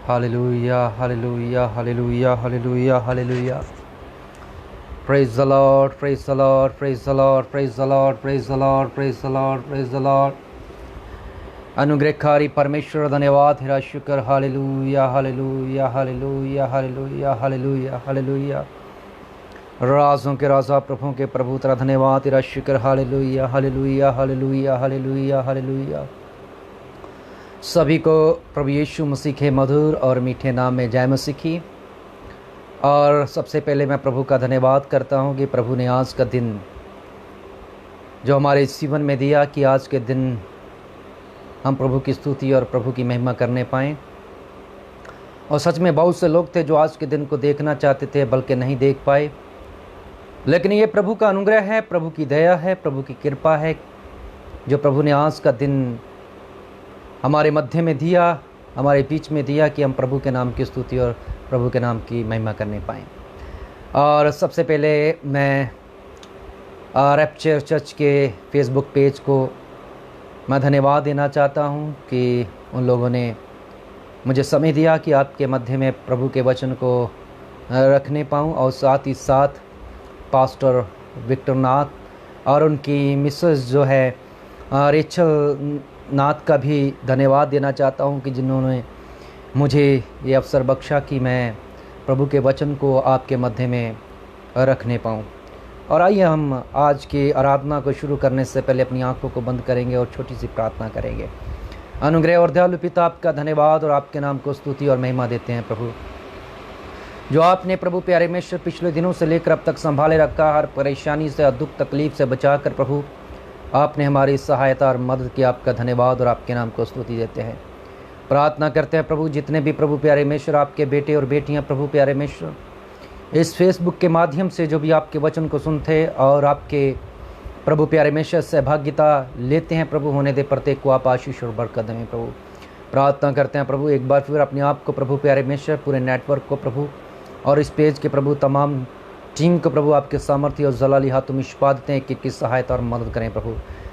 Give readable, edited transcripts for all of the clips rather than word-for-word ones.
Hallelujah, hallelujah, hallelujah, hallelujah, hallelujah. Praise the Lord, praise the Lord, praise the Lord, praise the Lord, praise the Lord, praise the Lord, praise the Lord. अनुग्रहकारी परमेश्वर धन्यवाद तेरा शुक्र. Hallelujah hallelujah hallelujah hallelujah hallelujah hallelujah. राजों के राजा प्रभुओं के प्रभु तेरा धन्यवाद तेरा शुक्र. Hallelujah hallelujah hallelujah hallelujah hallelujah. सभी को प्रभु यीशु मसीह के मधुर और मीठे नाम में जय मसीह की. और सबसे पहले मैं प्रभु का धन्यवाद करता हूँ कि प्रभु ने आज का दिन जो हमारे जीवन में दिया कि आज के दिन हम प्रभु की स्तुति और प्रभु की महिमा करने पाएँ. और सच में बहुत से लोग थे जो आज के दिन को देखना चाहते थे बल्कि नहीं देख पाए, लेकिन ये प्रभु का अनुग्रह है, प्रभु की दया है, प्रभु की कृपा है जो प्रभु ने आज का दिन हमारे मध्य में दिया, हमारे बीच में दिया कि हम प्रभु के नाम की स्तुति और प्रभु के नाम की महिमा करने पाएँ. और सबसे पहले मैं रैप्चर चर्च के फेसबुक पेज को मैं धन्यवाद देना चाहता हूं कि उन लोगों ने मुझे समय दिया कि आपके मध्य में प्रभु के वचन को रखने पाऊं. और साथ ही साथ पास्टर विक्टर नाथ और उनकी मिसेस जो है रेचल नाथ का भी धन्यवाद देना चाहता हूं कि जिन्होंने मुझे ये अवसर बख्शा कि मैं प्रभु के वचन को आपके मध्य में रखने पाऊं. और आइए हम आज की आराधना को शुरू करने से पहले अपनी आंखों को बंद करेंगे और छोटी सी प्रार्थना करेंगे. अनुग्रह और दयालु पिता, आपका धन्यवाद और आपके नाम को स्तुति और महिमा देते हैं प्रभु, जो आपने प्रभु प्यारे परमेश्वर पिछले दिनों से लेकर अब तक संभाले रखा. हर परेशानी से, दुख तकलीफ से बचाकर प्रभु आपने हमारी सहायता और मदद की. आपका धन्यवाद और आपके नाम को स्तुति देते हैं. प्रार्थना करते हैं प्रभु जितने भी प्रभु प्यारे परमेश्वर आपके बेटे और बेटियां प्रभु प्यारे परमेश्वर इस फेसबुक के माध्यम से जो भी आपके वचन को सुनते और आपके प्रभु प्यारे परमेश्वर सहभागिता लेते हैं प्रभु, होने दे प्रत्येक को आप आशीष और बरकत दें प्रभु. प्रार्थना करते हैं प्रभु एक बार फिर अपने आप को प्रभु प्यारे परमेश्वर, पूरे नेटवर्क को प्रभु और इस पेज के प्रभु तमाम टीम को प्रभु आपके सामर्थ्य और जलाली हाथों में छिपा देते हैं कि सहायता और मदद करें प्रभु.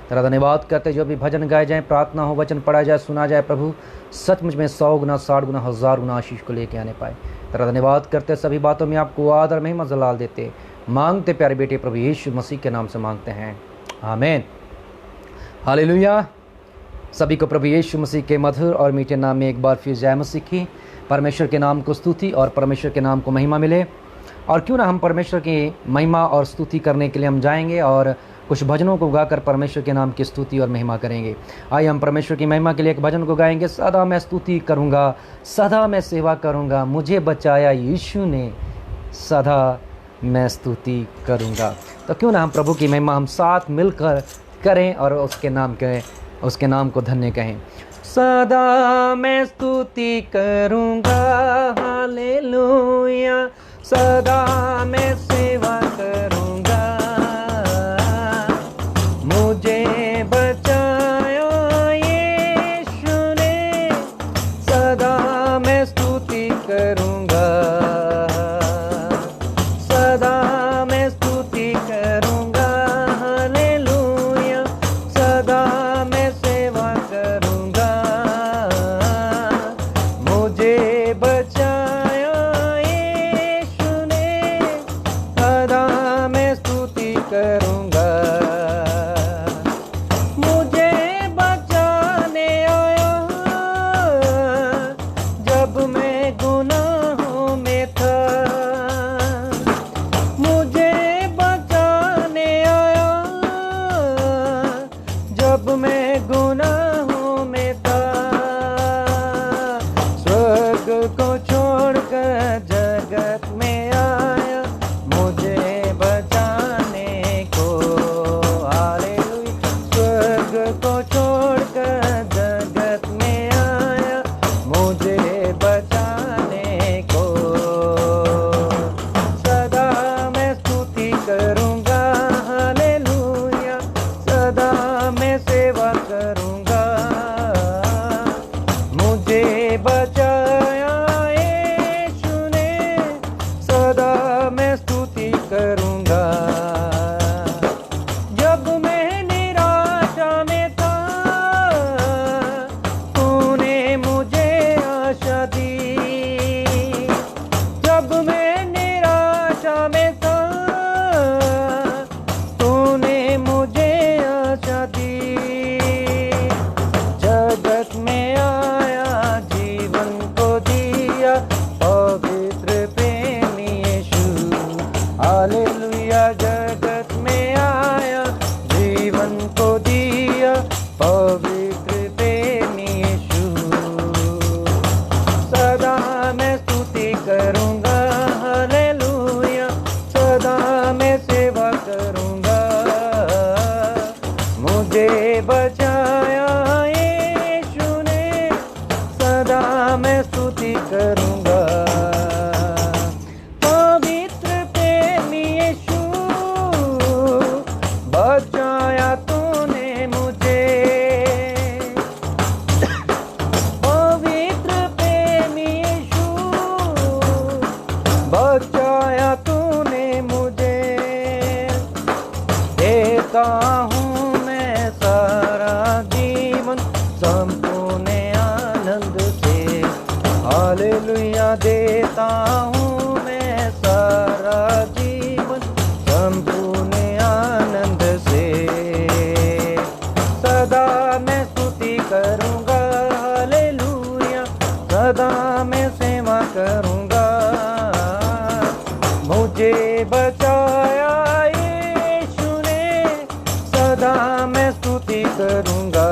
तेरा धन्यवाद करते जो भी भजन गाए जाएँ, प्रार्थना हो, वचन पढ़ा जाए, सुना जाए प्रभु, सचमुच में 100 गुना 60 गुना 1000 गुना आशीष को लेके आने पाए. तेरा धन्यवाद करते सभी बातों में आपको आदर महिमा जलाल देते मांगते प्यारे बेटे प्रभु यीशु मसीह के नाम से मांगते हैं, आमीन. हालेलुया. सभी को प्रभु यीशु मसीह के मधुर और मीठे नाम में एक बार फिर जय मसीह की. परमेश्वर के नाम को स्तुति और परमेश्वर के नाम को महिमा मिले. और क्यों ना हम परमेश्वर की महिमा और स्तुति करने के लिए हम जाएंगे और कुछ भजनों को गाकर परमेश्वर के नाम की स्तुति और महिमा करेंगे. आइए हम परमेश्वर की महिमा के लिए एक भजन को गाएंगे. सदा मैं स्तुति करूंगा, सदा मैं सेवा करूंगा, मुझे बचाया यीशु ने, सदा मैं स्तुति करूंगा. तो क्यों ना हम प्रभु की महिमा हम साथ मिलकर करें और उसके नाम को धन्य कहें. सदा मैं स्तुति करूंगा, हालेलुया, सदा मैं सेवा करूंगा, मुझे बचाया यीशु ने, सदा मैं स्तुति करूंगा, सदा मैं स्तुति करूंगा, हालेलुया, सदा मैं सेवा करूंगा, मुझे बचाया यीशु ने, सदा मैं स्तुति करूंगा. मुझे बचाने आया जब मैं गुनाहों में था, मुझे बचाने आया जब मैं गुनाहों में था. स्वर्ग को छोड़कर जगत में आया मुझे बचाने को, हालेलुया. स्वर्ग को छोड़कर जगत में आया मुझे बचाने को. सदा मैं स्तुति करूंगा, हालेलुया, सदा मैं सेवा करूंगा, मुझे बचाया यीशु ने, सदा मैं स्तुति करूंगा. जब मैं निराशा में था, तूने मुझे आशा दी, स्तुति करूँगा। पवित्र प्रेमी यीशु, बचाया तूने मुझे। पवित्र प्रेमी यीशु, बचाया तूने मुझे। देता हूँ मैं सारा जीवन संपूर्ण आनंद से। हालेलुया। देता हूँ मैं सारा जीवन संपूर्ण आनंद से। सदा मैं स्तुति करूँगा। हालेलुया। सदा मैं सेवा करूँगा। मुझे बचाया यीशु ने, सदा मैं स्तुति करूँगा।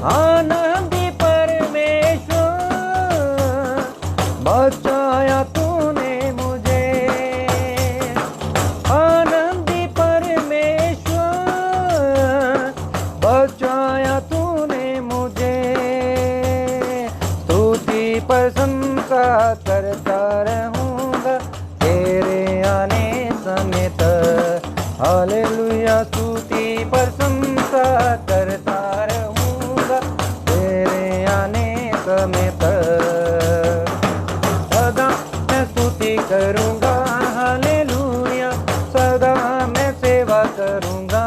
आनंदी परमेश्वर, बचाया तूने मुझे। आनंदी परमेश्वर, बचाया तूने मुझे। स्तुति प्रशंसा करता रहूँगा तेरे आने समय तक। हालेलुया। स्तुति प्रशंसा करता रहूँगा तेरे आने समय तक। सदा मैं स्तुति करूँगा। हालेलुया। सदा मैं सेवा करूँगा।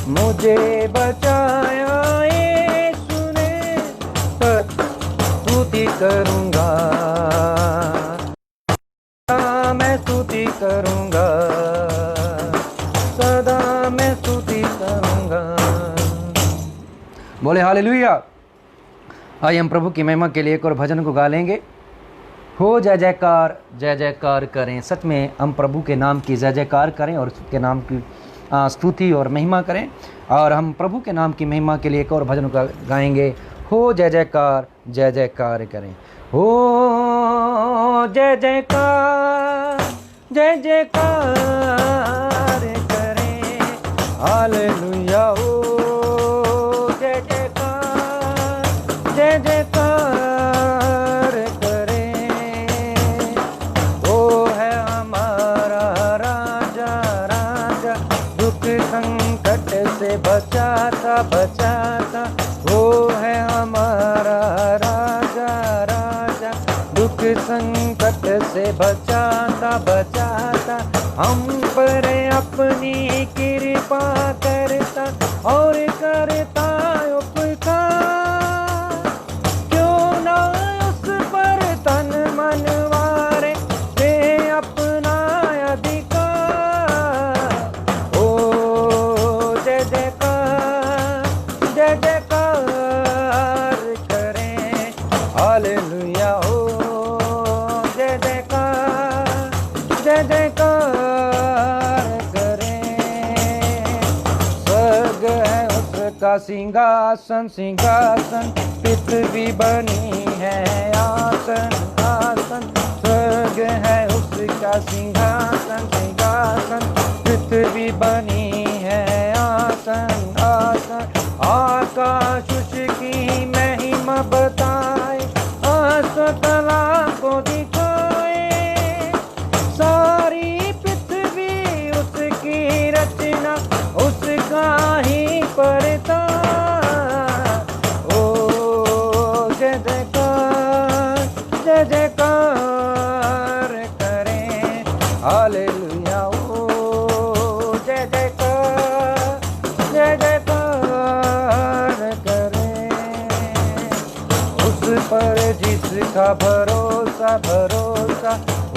मुझे बचाया यीशु ने, स्तुति करूँगा। सदा मैं स्तुति करूँगा। सदा मैं स्तुति करूँगा। बोले हालेलुया। आइए हम प्रभु की महिमा के लिए एक और भजन को गा लेंगे। हो जय जयकार करें। सच में हम प्रभु के नाम की जय जयकार करें और उसके नाम की स्तुति और महिमा करें। और हम प्रभु के नाम की महिमा के लिए एक और भजन को गाएंगे। हो जय जयकार करें। हो जय जयकार करें। हालेलुया। हो जय जयकार करें। वो है हमारा राजा, राजा दुख संकट से बचाता। वो है हमारा राजा, राजा दुख संकट से बचाता। हम पर अपनी कृपा करता और करता उपकार। क्यों ना उस पर तन मन वारे दे अपना अधिकार। ओ जय जयकार करें। हालेलुया। ओ जय जयकार करें। स्वर्ग है उसका सिंहासन, पृथ्वी बनी है आसन। स्वर्ग है उसका सिंहासन, पृथ्वी बनी है आसन। आकाश उसकी महिमा बताए, अस्पतला को दिखाए। सारी पृथ्वी उसकी रचना, उसका ही परता। ओ जय जयकार करें। हालेलुया। ओ जय जयकार करें। उस पर जिसका भरोसा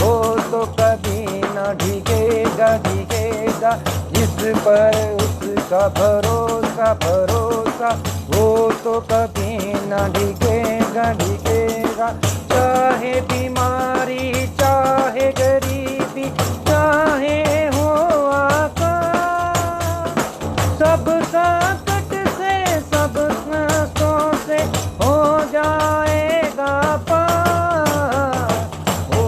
वो तो कभी न ढीकेगा। जिस पर उसका भरोसा वो तो कभी न ढीकेगा। चाहे बीमारी, चाहे गरीबी, चाहे हो आकाश। सब संकट से, सब कष्टों से हो जाएगा पार। ओ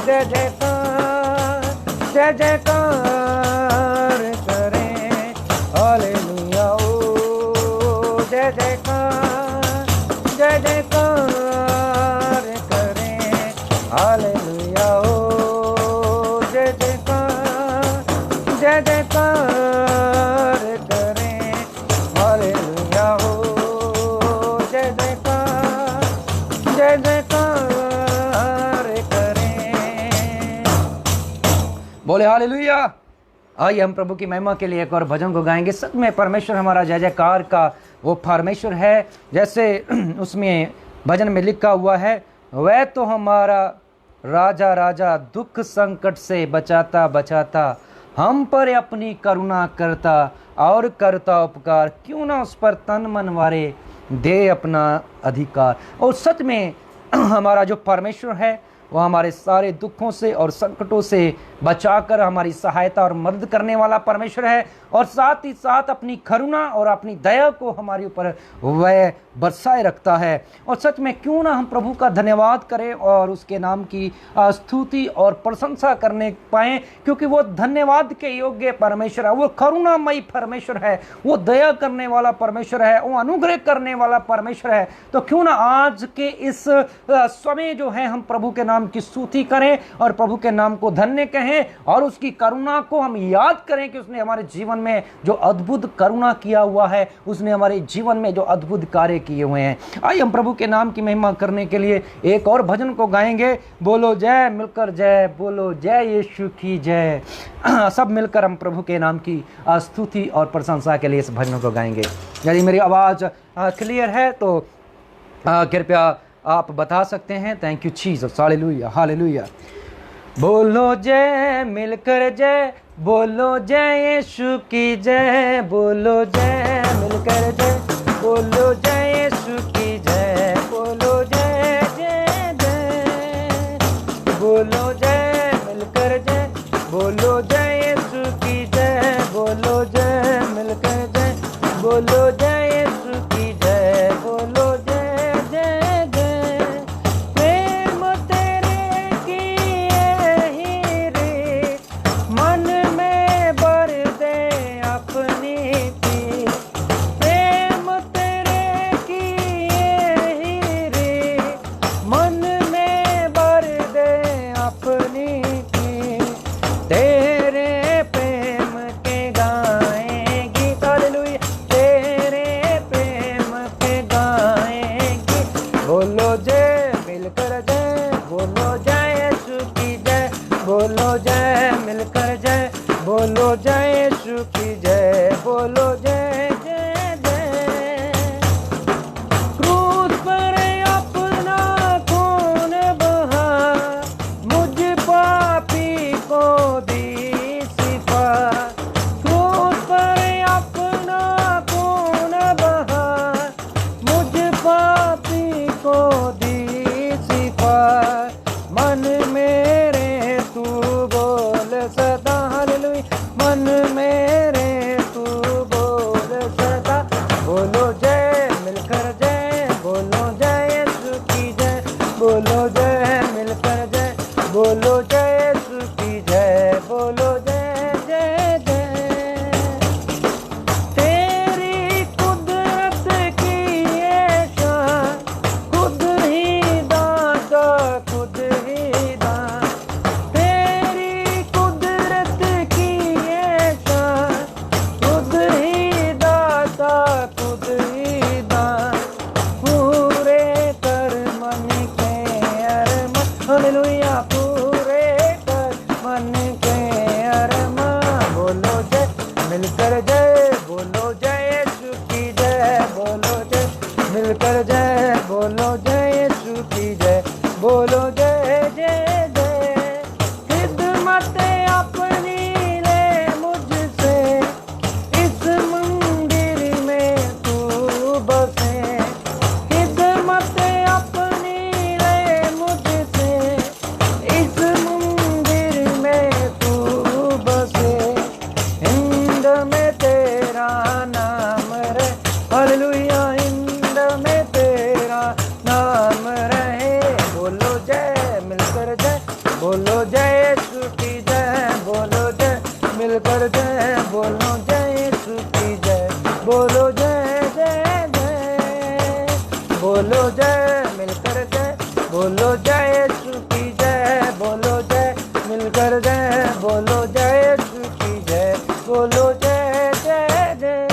जय जयकार करें। हालेलुया। ओ जय जय जयकार करें हालेलुया हो, जय जयकार करें हालेलुया हो, जय जयकार करें। बोले हालेलुया। आइए हम प्रभु की महिमा के लिए एक और भजन को गाएंगे। सच में परमेश्वर हमारा जय जयकार का वो परमेश्वर है, जैसे उसमें भजन में लिखा हुआ है, वह तो हमारा राजा राजा दुख संकट से बचाता बचाता हम पर अपनी करुणा करता और करता उपकार, क्यों ना उस पर तन मन वारे दे अपना अधिकार। और सच में हमारा जो परमेश्वर है वह हमारे सारे दुखों से और संकटों से बचाकर हमारी सहायता और मदद करने वाला परमेश्वर है, और साथ ही साथ अपनी करुणा और अपनी दया को हमारे ऊपर वह बरसाए रखता है। और सच में क्यों ना हम प्रभु का धन्यवाद करें और उसके नाम की स्तुति और प्रशंसा करने पाएं, क्योंकि वो धन्यवाद के योग्य परमेश्वर है, वो करुणामयी परमेश्वर है, वो दया करने वाला परमेश्वर है, वो अनुग्रह करने वाला परमेश्वर है। तो क्यों ना आज के इस समय जो है हम प्रभु के नाम की स्तुति करें और प्रभु के नाम को धन्य कहें और उसकी करुणा को हम याद करें कि उसने हमारे जीवन में जो अद्भुत करुणा किया हुआ है, उसने हमारे जीवन में जो अद्भुत कार्य किए हुए हैं। आइए हम प्रभु के नाम की महिमा करने के लिए एक और भजन को गाएंगे। बोलो जय, मिलकर जय, बोलो जय यीशु की जय। सब मिलकर हम प्रभु के नाम की स्तुति और प्रशंसा के लिए इस भजन को गाएंगे। यदि मेरी आवाज क्लियर है तो कृपया आप बता सकते हैं। Thank you Jesus, hallelujah hallelujah. बोलो जय, मिलकर जय, बोलो जय यीशु की जय, बोलो जय, मिलकर जय, बोलो जय यीशु की जय, बोलो जय जय जय, बोलो जय, मिलकर जय, बोलो जय यीशु की जय, बोलो जय, मिलकर जय, बोलो जय यीशु की जय, बोलो जय जय जय। प्रेम तेरे की यही रे, मन में भर दे अपनी पीर। प्रेम तेरे की यही रे, मन में भर दे अपनी पीर। तेरे प्रेम के गाएंगी हालेलुया, तेरे प्रेम के गाएंगी। बोलो जय, मिलकर जय, बोलो जय यीशु की जय, बोलो जय, मिलकर जय, बोलो जय यीशु की जय, बोलो जय जय जय। क्रूस पर अपना खून बहा, मुझ पापी को दी शिफा। क्रूस पर अपना खून बहा, मुझ पापी को दी शिफा। मन मेरे तू बोल सदा हालेलुया, मन मेरे तू बोल सदा। बोलो जय, मिलकर जय, बोलो जय यीशु की जय, बोलो जय, मिलकर जय, बोलो जय यीशु की जय, बोलो जय जय जय। तेरी कुदरत की ये शान, खुद ही दाता, खुद ही दान। तेरी कुदरत की ये शान, खुद ही दाता, खुद ही दान। पूरे कर मन के अरमान हालेलुया, पूरे कर मन के अरमान। बोलो जय, मिलकर जय, बोलो जय यीशु की जय, बोलो जय, मिलकर जय, बोलो जय यीशु की जय, बोलो जय जय जय। खिदमत अपनी ले मुझसे, इस मंदिर में तू बसे। खिदमत अपनी ले मुझसे, इस मंदिर में तू बसे। हिंद में तेरा नाम रहे हालेलुया, हिंद में तेरा नाम रहे। बोलो जय, मिलकर जय, बोलो जय मिलकर जय, बोलो जय यीशु की जय, बोलो जय मिलकर जय, बोलो जय यीशु की जय, बोलो जय जय जय।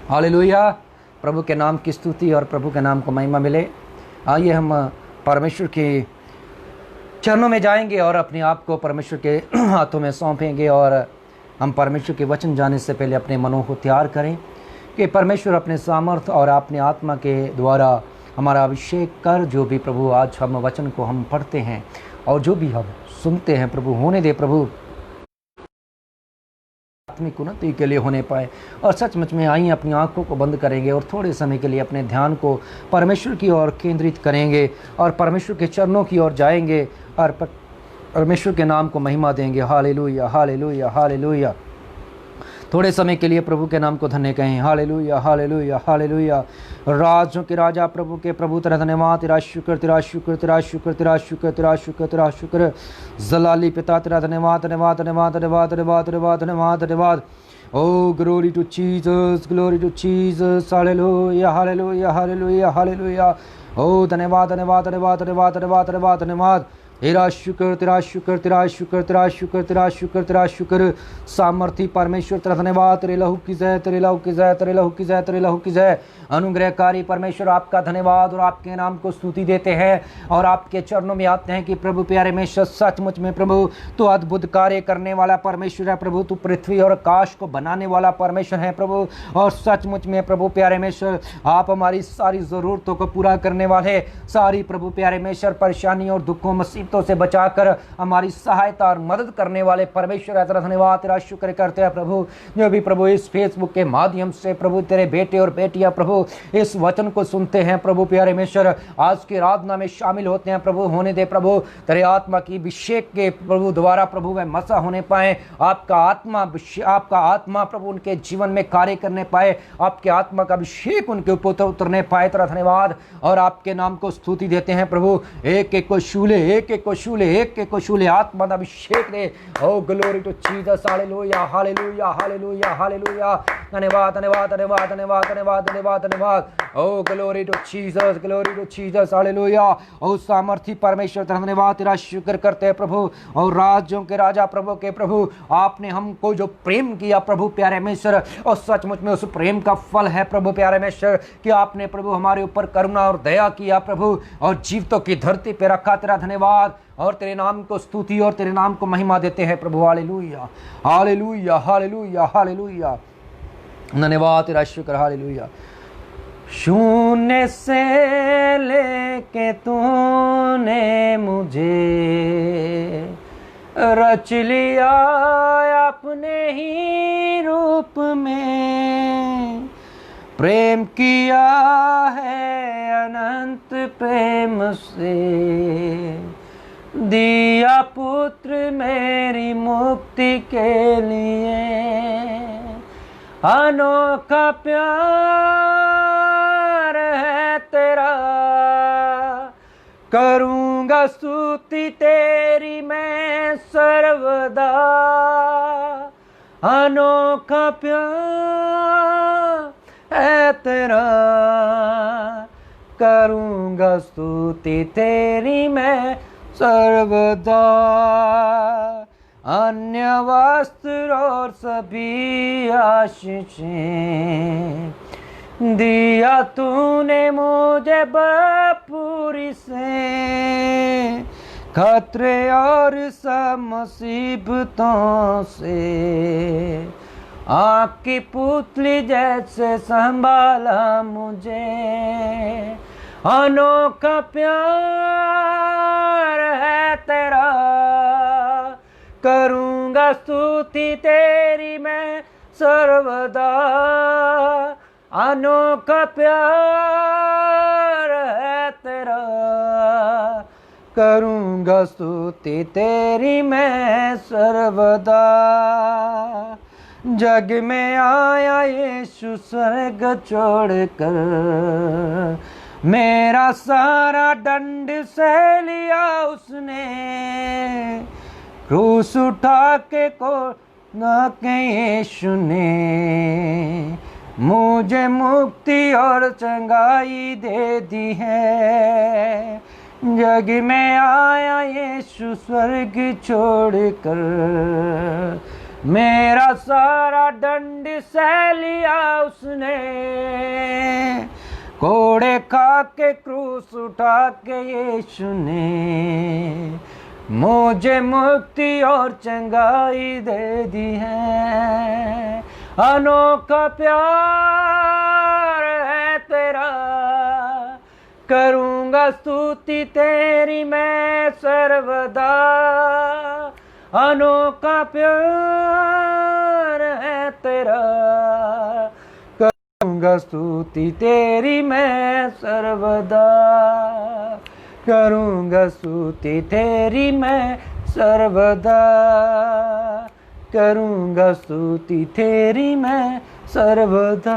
हालेलुया। प्रभु के नाम की स्तुति और प्रभु के नाम को महिमा मिले। आइए हम परमेश्वर के चरणों में जाएंगे और अपने आप को परमेश्वर के हाथों में सौंपेंगे और हम परमेश्वर के वचन जाने से पहले अपने मनों को तैयार करें कि परमेश्वर अपने सामर्थ और अपने आत्मा के द्वारा हमारा अभिषेक कर, जो भी प्रभु आज हम वचन को हम पढ़ते हैं और जो भी हम सुनते हैं प्रभु होने दे प्रभु आत्मिक उन्नति के लिए होने पाए। और सचमुच में आइए अपनी आंखों को बंद करेंगे और थोड़े समय के लिए अपने ध्यान को परमेश्वर की ओर केंद्रित करेंगे और परमेश्वर के चरणों की ओर जाएंगे और परमेश्वर के नाम को महिमा देंगे। Hallelujah hallelujah hallelujah. थोड़े समय के लिए प्रभु के नाम को धन्य कहें। Hallelujah hallelujah hallelujah. राजों के राजा प्रभु के प्रभु तेरा धन्यवाद, तेरा शुक्र तेरा शुक्र तेरा शुक्र तेरा शुक्र तेरा शुक्र तेरा शुक्र। जलाली पिता तेरा धन्यवाद धन्यवाद धन्यवाद धन्यवाद धन्यवाद धन्यवाद धन्यवाद धन्यवाद। Oh, glory to Jesus, glory to Jesus, hallelujah, hallelujah, hallelujah, hallelujah. Oh, धन्यवाद धन्यवाद धन्यवाद धन्यवाद धन्यवाद धन्यवाद धन्यवाद। तेरा शुक्र तेरा शुक्र तेरा शुक्र तेरा शुक्र तेरा शुक्र तेरा शुक्र। सामर्थी परमेश्वर तेरा धन्यवाद, तेरे लहू की जय, तेरे लहू की जय, तेरे लहू की जय, तेरे लहू की जय। अनुग्रहकारी परमेश्वर आपका धन्यवाद और आपके नाम को स्तुति देते हैं और आपके चरणों में आते हैं कि प्रभु प्यारे में सचमुच में प्रभु तो अद्भुत कार्य करने वाला परमेश्वर है प्रभु। तू पृथ्वी और आकाश को बनाने वाला परमेश्वर है प्रभु। और सचमुच में प्रभु प्यारे मेश्वर आप हमारी सारी ज़रूरतों को पूरा करने वाले, सारी प्रभु प्यारे मेश्वर परेशानी और दुखों मुसीबतों से बचाकर हमारी सहायता और मदद करने वाले परमेश्वर है। तेरा धन्यवाद तेरा शुक्र करते हैं प्रभु। जो भी प्रभु इस फेसबुक के माध्यम से प्रभु तेरे बेटे और बेटियां प्रभु इस वचन को सुनते हैं प्रभु प्यारे मेश्वर, आज की आराधना में शामिल होते हैं प्रभु होने दे प्रभु। तेरे आत्मा की अभिषेक के प्रभु द्वारा प्रभु वह मसा होने पाए, आपका आत्मा प्रभु उनके जीवन में कार्य करने पाए, आपके आत्मा का अभिषेक उनके ऊपर उतरने पाए। तेरा धन्यवाद और आपके नाम को स्तुति देते हैं प्रभु। एक एक को छूले, एक एक को छूले, एक एक को छूले, आत्मा का अभिषेक दे। Oh glory to Jesus, hallelujah hallelujah hallelujah hallelujah. धन्यवाद धन्यवाद धन्यवाद धन्यवाद धन्यवाद धन्यवाद धन्यवाद। Oh glory to Jesus, glory to Jesus, hallelujah. ओ सामर्थी परमेश्वर तेरा धन्यवाद तेरा शुक्र करते हैं प्रभु। और राज्यों के राजा प्रभु के प्रभु आपने हमको जो प्रेम किया प्रभु प्यारे मेश्वर, और सचमुच में उस प्रेम का फल है प्रभु प्यारे मेश्वर कि आपने प्रभु हमारे ऊपर करुणा और दया किया प्रभु और जीवितों की धरती पे रखा। तेरा धन्यवाद और तेरे नाम को स्तुति और तेरे नाम को महिमा देते हैं प्रभु। Hallelujah hallelujah hallelujah hallelujah. धन्यवाद तेरा शुक्र। हालेलुया। शून्य से लेके तूने मुझे रच लिया अपने ही रूप में, प्रेम किया है अनंत प्रेम से, दिया पुत्र मेरी मुक्ति के लिए। अनोखा प्यार है तेरा, करूँगा स्तुति तेरी मैं सर्वदा। अनोखा प्यार है तेरा, करूँगा स्तुति तेरी मैं सर्वदा। अन्य वस्त्र और सभी आशीषें दिया तूने मुझे बपूरी से, खतरे और सब मुसीबतों से आँख की पुतली जैसे संभाला मुझे। अनोखा प्यार है तेरा, करूँगा स्तुति तेरी मैं सर्वदा। अनोखा प्यार है तेरा, करूँगा स्तुति तेरी मैं सर्वदा। जग में आया यीशु स्वर्ग छोड़कर, मेरा सारा दंड सह लिया उसने। क्रूस उठा के को ना के यीशु ने मुझे मुक्ति और चंगाई दे दी है। जग में आया यीशु स्वर्ग छोड़कर, मेरा सारा दंड सह लिया उसने। कोड़े खा के क्रूस उठा के यीशु ने मुझे मुक्ति और चंगाई दे दी है। अनोखा प्यार है तेरा, करूँगा स्तुति तेरी मैं सर्वदा। अनोखा प्यार है तेरा, करूँगा स्तुति तेरी मैं सर्वदा। करूँगा स्तुति तेरी मैं सर्वदा। करूँगा स्तुति तेरी मैं सर्वदा।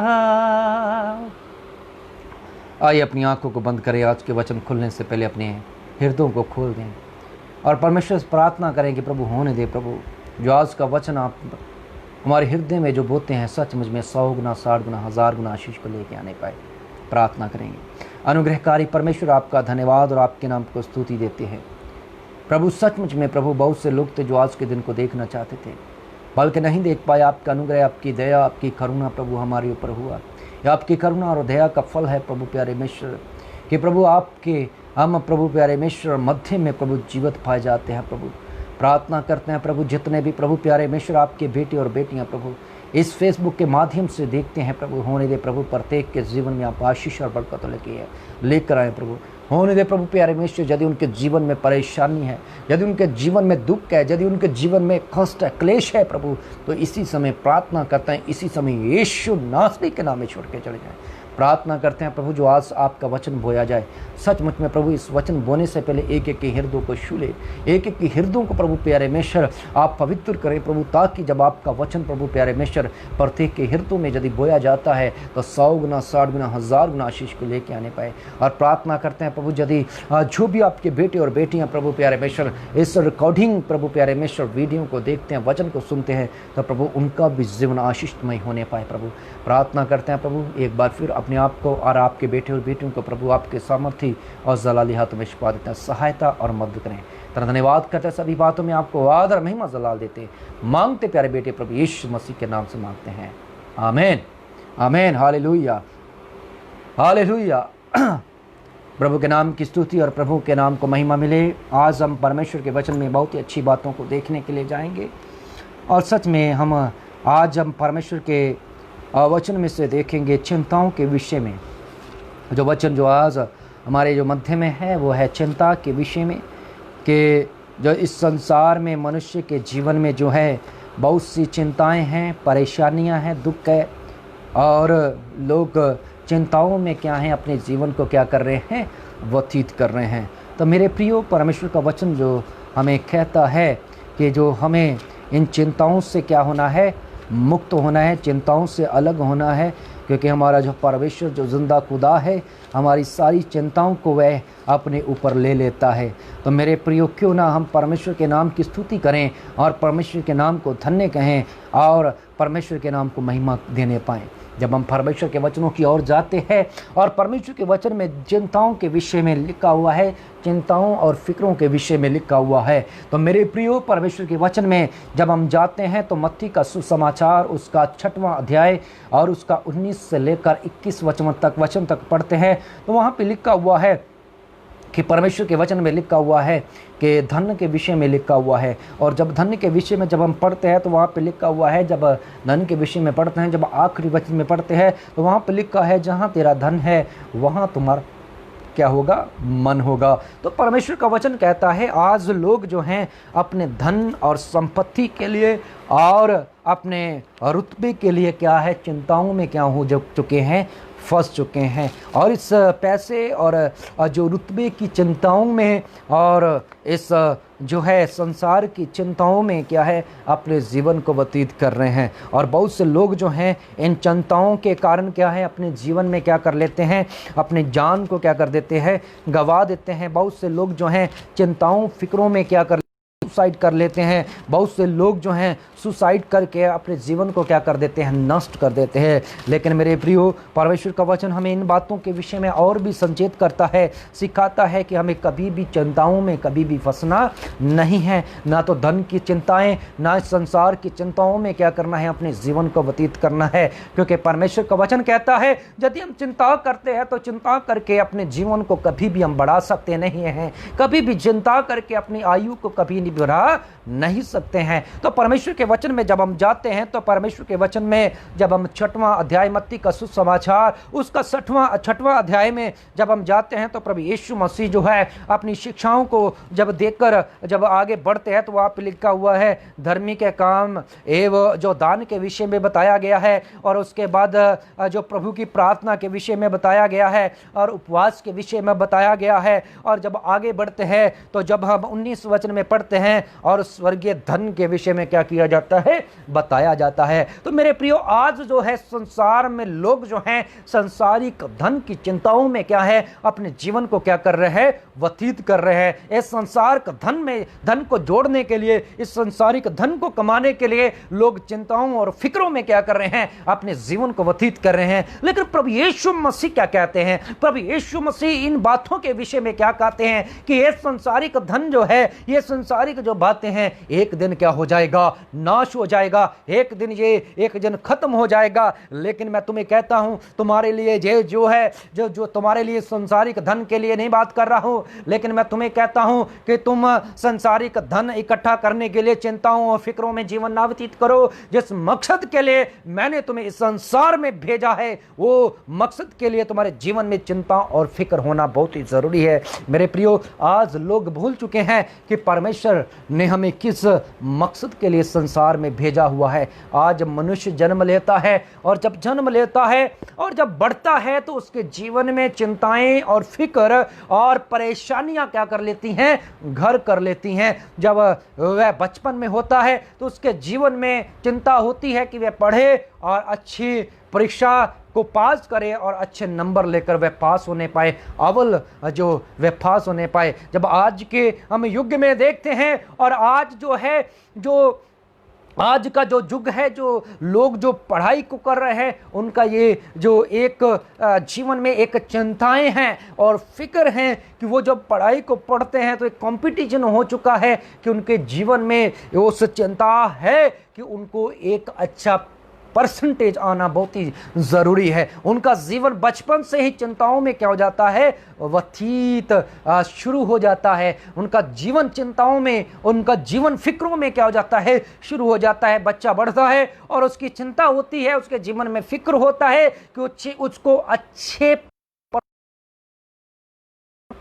आइए अपनी आंखों को बंद करें। आज के वचन खुलने से पहले अपने हृदयों को खोल दें और परमेश्वर से प्रार्थना करें कि प्रभु होने दे। प्रभु जो आज का वचन आप हमारे हृदय में जो बोते हैं, सचमुच में 100 गुना 60 गुना 1000 गुना आशीष को लेके आने पाए। प्रार्थना करेंगे। अनुग्रहकारी परमेश्वर, आपका धन्यवाद और आपके नाम को स्तुति देते हैं। प्रभु सचमुच में प्रभु बहुत से लोग थे जो आज के दिन को देखना चाहते थे, बल्कि नहीं देख पाए। आपका अनुग्रह, आपकी दया, आपकी करुणा प्रभु हमारे ऊपर हुआ। यह आपकी करुणा और दया का फल है प्रभु प्यारे मिश्र, कि प्रभु आपके हम प्रभु प्यारे मिश्र मध्य में प्रभु जीवित पाए जाते हैं। प्रभु प्रार्थना करते हैं प्रभु, जितने भी प्रभु प्यारे मिश्र आपके बेटे और बेटियां प्रभु इस फेसबुक के माध्यम से देखते हैं, प्रभु होने दे प्रभु प्रत्येक के जीवन में आप आशीष और बरकत लेकर आए। प्रभु होने दे प्रभु प्यारे मिश्र, यदि उनके जीवन में परेशानी है, यदि उनके जीवन में दुख है, यदि उनके जीवन में कष्ट है, क्लेश है प्रभु, तो इसी समय प्रार्थना करते हैं, इसी समय यीशु नासरी के नाम में छोड़ के चले जाएं। प्रार्थना करते हैं प्रभु जो आज आपका वचन बोया जाए, सचमुच में प्रभु इस वचन बोने से पहले एक एक के हृदयों को छू ले, एक एक के हृदयों को प्रभु प्यारे मेश्वर आप पवित्र करें प्रभु, ताकि जब आपका वचन प्रभु प्यारे मेश्वर प्रत्येक के हृदयों में यदि बोया जाता है तो 100 गुना 60 गुना 1000 गुना आशीष को लेके आने पाए। और प्रार्थना करते हैं प्रभु यदि जो भी आपके बेटे और बेटियां प्रभु प्यारे मेश्वर इस रिकॉर्डिंग प्रभु प्यारे मेश्वर वीडियो को देखते हैं, वचन को सुनते हैं, तो प्रभु उनका भी जीवन आशीषमय होने पाए। प्रभु प्रार्थना करते हैं प्रभु एक बार फिर अपने आप को और आपके बेटे और बेटियों को प्रभु आपके सामर्थ्य और जलाली हाथों में छिपा देते हैं, सहायता और मदद करें। तेरा धन्यवाद करते हैं, सभी बातों में आपको आदर महिमा जलाल देते मांगते प्यारे बेटे प्रभु यीशु मसीह के नाम से मांगते हैं, आमीन आमीन। Hallelujah hallelujah. प्रभु के नाम की स्तुति और प्रभु के नाम को महिमा मिले। आज हम परमेश्वर के वचन में बहुत ही अच्छी बातों को देखने के लिए जाएंगे और सच में आज हम परमेश्वर के वचन में से देखेंगे चिंताओं के विषय में। जो वचन जो आज हमारे जो मध्य में है वो है चिंता के विषय में, कि जो इस संसार में मनुष्य के जीवन में जो है बहुत सी चिंताएं हैं, परेशानियां हैं, दुख है, और लोग चिंताओं में क्या है अपने जीवन को क्या कर रहे हैं, व्यतीत कर रहे हैं। तो मेरे प्रियो, परमेश्वर का वचन जो हमें कहता है कि जो हमें इन चिंताओं से क्या होना है, मुक्त होना है, चिंताओं से अलग होना है, क्योंकि हमारा जो परमेश्वर जो जिंदा खुदा है हमारी सारी चिंताओं को वह अपने ऊपर ले लेता है। तो मेरे प्रियो, क्यों ना हम परमेश्वर के नाम की स्तुति करें और परमेश्वर के नाम को धन्य कहें और परमेश्वर के नाम को महिमा देने पाएँ। जब हम परमेश्वर के वचनों की ओर जाते हैं और परमेश्वर के वचन में चिंताओं के विषय में लिखा हुआ है, चिंताओं और फिक्रों के विषय में लिखा हुआ है, तो मेरे प्रियो परमेश्वर के वचन में जब हम जाते हैं तो मत्ती का सुसमाचार उसका 6वां अध्याय और उसका 19 से लेकर 21 वचन तक पढ़ते हैं, तो वहाँ पे लिखा हुआ है कि परमेश्वर के वचन में लिखा हुआ है कि धन के विषय में लिखा हुआ है। और जब धन के विषय में जब हम पढ़ते हैं तो वहाँ पे लिखा हुआ है, जब धन के विषय में पढ़ते हैं, जब आखिरी वचन में पढ़ते हैं तो वहाँ पे लिखा है जहाँ तेरा धन है वहाँ तुम्हारा क्या होगा, मन होगा। तो परमेश्वर का वचन कहता है आज लोग जो हैं अपने धन और संपत्ति के लिए और अपने रुतबे के लिए क्या है, चिंताओं में क्या हो चुके हैं, फंस चुके हैं। और इस पैसे और जो रुतबे की चिंताओं में और इस जो है संसार की चिंताओं में क्या है अपने जीवन को व्यतीत कर रहे हैं। और बहुत से लोग जो हैं इन चिंताओं के कारण क्या है अपने जीवन में क्या कर लेते हैं, अपनी जान को क्या कर देते हैं, गंवा देते हैं। बहुत से लोग जो हैं चिंताओं फिक्रों में क्या कर सुसाइड कर लेते हैं, बहुत से लोग जो हैं सुसाइड करके अपने जीवन को क्या कर देते हैं, नष्ट कर देते हैं। लेकिन मेरे प्रियो, परमेश्वर का वचन हमें इन बातों के विषय में और भी संचेत करता है, सिखाता है कि हमें कभी भी चिंताओं में कभी भी फंसना नहीं है। ना तो धन की चिंताएं, ना संसार की चिंताओं में क्या करना है, अपने जीवन को व्यतीत करना है। क्योंकि परमेश्वर का वचन कहता है यदि हम चिंता करते हैं तो चिंता करके अपने जीवन को कभी भी हम बढ़ा सकते नहीं हैं, कभी भी चिंता करके अपनी आयु को कभी नहीं बढ़ा नहीं सकते हैं। तो परमेश्वर के वचन में जब हम जाते हैं तो परमेश्वर के वचन में जब हम 6वां अध्याय मत्ती का सुसमाचार उसका 6वां अध्याय में जब हम जाते हैं तो प्रभु यीशु मसीह जो है अपनी शिक्षाओं को जब देखकर जब आगे बढ़ते हैं तो वहाँ पे लिखा हुआ है धर्मी के काम एवं जो दान के विषय में बताया गया है, और उसके बाद जो प्रभु की प्रार्थना के विषय में बताया गया है और उपवास के विषय में बताया गया है। और जब आगे बढ़ते हैं तो जब हम 19 वचन में पढ़ते हैं और स्वर्गीय धन के विषय में क्या किया जाता है, बताया जाता है। तो मेरे प्रियो, आज जो है संसार में लोग जो हैं संसारिक धन की चिंताओं में क्या है, अपने जीवन को क्या कर रहे हैं, व्यतीत कर रहे हैं। इस संसार का धन को जोड़ने के लिए, इस संसारिक धन को कमाने के लिए लोग चिंताओं और फिक्रों में क्या कर रहे हैं, अपने जीवन को व्यतीत कर रहे हैं। लेकिन प्रभु यीशु मसीह क्या कहते हैं, प्रभु यीशु मसीह इन बातों के विषय में क्या कहते हैं कि ये संसारिक धन जो है, ये संसारिक जो बातें हैं, एक दिन क्या हो जाएगा, नाश हो जाएगा, एक दिन खत्म हो जाएगा। लेकिन मैं तुम्हें कहता हूं, तुम्हारे लिए जो है जो तुम्हारे लिए संसारिक धन के लिए नहीं बात कर रहा हूं, लेकिन मैं तुम्हें कहता हूं कि तुम संसारिक धन इकट्ठा करने के लिए चिंताओं और फिक्रों में जीवन ना व्यतीत करो। जिस मकसद के लिए मैंने तुम्हें इस संसार में भेजा है, वो मकसद के लिए तुम्हारे जीवन में चिंता और फिक्र होना बहुत ही जरूरी है। मेरे प्रियो, आज लोग भूल चुके हैं कि परमेश्वर ने हमें किस मकसद के लिए संसार में भेजा हुआ है। आज मनुष्य जन्म लेता है, और जब जन्म लेता है और जब बढ़ता है तो उसके जीवन में चिंताएं और फिक्र और परेशानियां क्या कर लेती हैं, घर कर लेती हैं। जब वह बचपन में होता है तो उसके जीवन में चिंता होती है कि वह पढ़े और अच्छी परीक्षा को पास करे और अच्छे नंबर लेकर वह पास होने पाए, अव्वल जो वह पास होने पाए। जब आज के हम युग में देखते हैं, और आज जो है जो आज का जो युग है, जो लोग जो पढ़ाई को कर रहे हैं, उनका ये जो एक जीवन में एक चिंताएं हैं और फिक्र हैं कि वो जब पढ़ाई को पढ़ते हैं तो एक कंपटीशन हो चुका है कि उनके जीवन में उस चिंता है कि उनको एक अच्छा परसेंटेज आना बहुत ही ज़रूरी है। उनका जीवन बचपन से ही चिंताओं में क्या हो जाता है, व्यतीत शुरू हो जाता है। उनका जीवन चिंताओं में, उनका जीवन फिक्रों में क्या हो जाता है, शुरू हो जाता है। बच्चा बढ़ता है और उसकी चिंता होती है, उसके जीवन में फिक्र होता है कि उसको अच्छे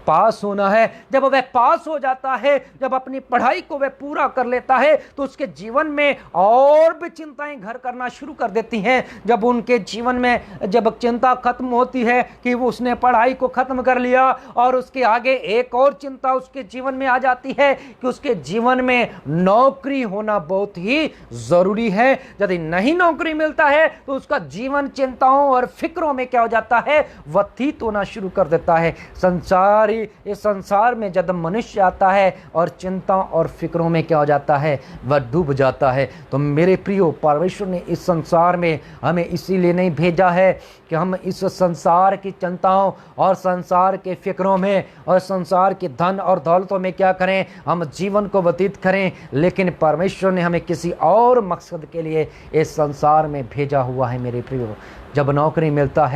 पास होना है। जब वह पास हो जाता है, जब अपनी पढ़ाई को वह पूरा कर लेता है, तो उसके जीवन में और भी चिंताएं घर करना शुरू कर देती हैं। जब उनके जीवन में जब चिंता खत्म होती है कि वो उसने पढ़ाई को खत्म कर लिया, और उसके आगे एक और चिंता उसके जीवन में आ जाती है कि उसके जीवन में नौकरी होना बहुत ही जरूरी है। यदि नहीं नौकरी मिलता है तो उसका जीवन चिंताओं और फिक्रों में क्या हो जाता है, व्यतीत होना शुरू कर देता है। इस संसार में जब मनुष्य आता है और चिंता और फिक्रों में क्या हो जाता है, वह डूब जाता है। तो मेरे प्रियो, परमेश्वर ने इस संसार में हमें इसीलिए नहीं भेजा है कि हम इस संसार की चिंताओं और संसार के फिक्रों में और संसार के धन और दौलतों में क्या करें, हम जीवन को व्यतीत करें। लेकिन परमेश्वर ने हमें किसी और मकसद के लिए इस संसार में भेजा हुआ है। मेरे प्रियो, जब नौकरी मिलता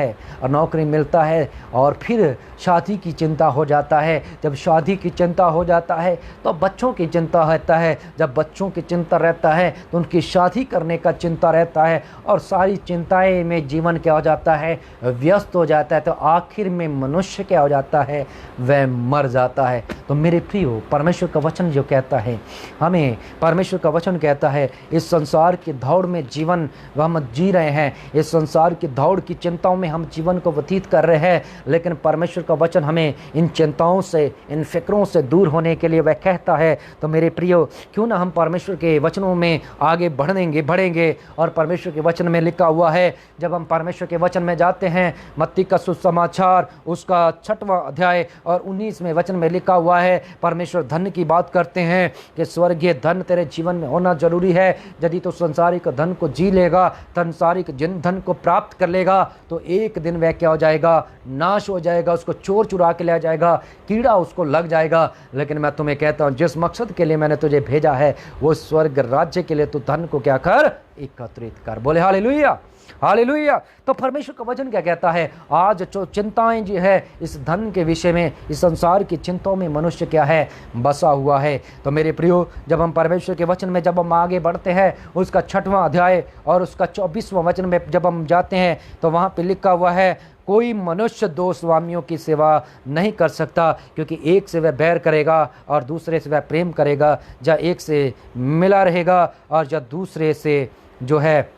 है और फिर शादी की चिंता हो जाता है, जब शादी की चिंता हो जाता है तो बच्चों की चिंता रहता है, जब बच्चों की चिंता रहता है तो उनकी शादी करने का चिंता रहता है, और सारी चिंताएं में जीवन क्या हो जाता है, व्यस्त हो जाता है। तो आखिर में मनुष्य क्या हो जाता है, वह मर जाता है। तो मेरे प्रियो, परमेश्वर का वचन जो कहता है, हमें परमेश्वर का वचन कहता है, इस संसार की दौड़ में जीवन हम जी रहे हैं, इस संसार की दौड़ की चिंताओं में हम जीवन को व्यतीत कर रहे हैं, लेकिन परमेश्वर का वचन हमें इन चिंताओं से, इन फिक्रों से दूर होने के लिए वह कहता है। तो मेरे प्रियो, क्यों ना हम परमेश्वर के वचनों में आगे बढ़ेंगे। और परमेश्वर के वचन में लिखा हुआ है, जब हम परमेश्वर के वचन में जाते हैं, मत्ती का सुसमाचार उसका 6वां अध्याय और 19वें वचन में लिखा हुआ है, परमेश्वर धन की बात करते हैं कि स्वर्गीय धन तेरे जीवन में होना जरूरी है। यदि तो संसारिक धन को जी लेगा, संसारिक धन को प्राप्त कर लेगा, तो एक दिन वह क्या हो जाएगा, नाश हो जाएगा, उसको चोर चुरा के ले जाएगा, कीड़ा उसको लग जाएगा। लेकिन मैं तुम्हें कहता हूं, जिस मकसद के लिए मैंने तुझे भेजा है वो स्वर्ग राज्य के लिए तू धन को क्या कर, एकत्रित कर। बोले हालेलुया, हालेलुया। तो परमेश्वर का वचन क्या कहता है, आज जो चिंताएं जो है इस धन के विषय में, इस संसार की चिंताओं में मनुष्य क्या है, बसा हुआ है। तो मेरे प्रियो, जब हम परमेश्वर के वचन में जब हम आगे बढ़ते हैं, उसका 6वां अध्याय और उसका 24वां वचन में जब हम जाते हैं, तो वहाँ पे लिखा हुआ है, कोई मनुष्य 2 स्वामियों की सेवा नहीं कर सकता, क्योंकि एक से वह बैर करेगा और दूसरे से वह प्रेम करेगा, या एक से मिला रहेगा और या दूसरे से जो है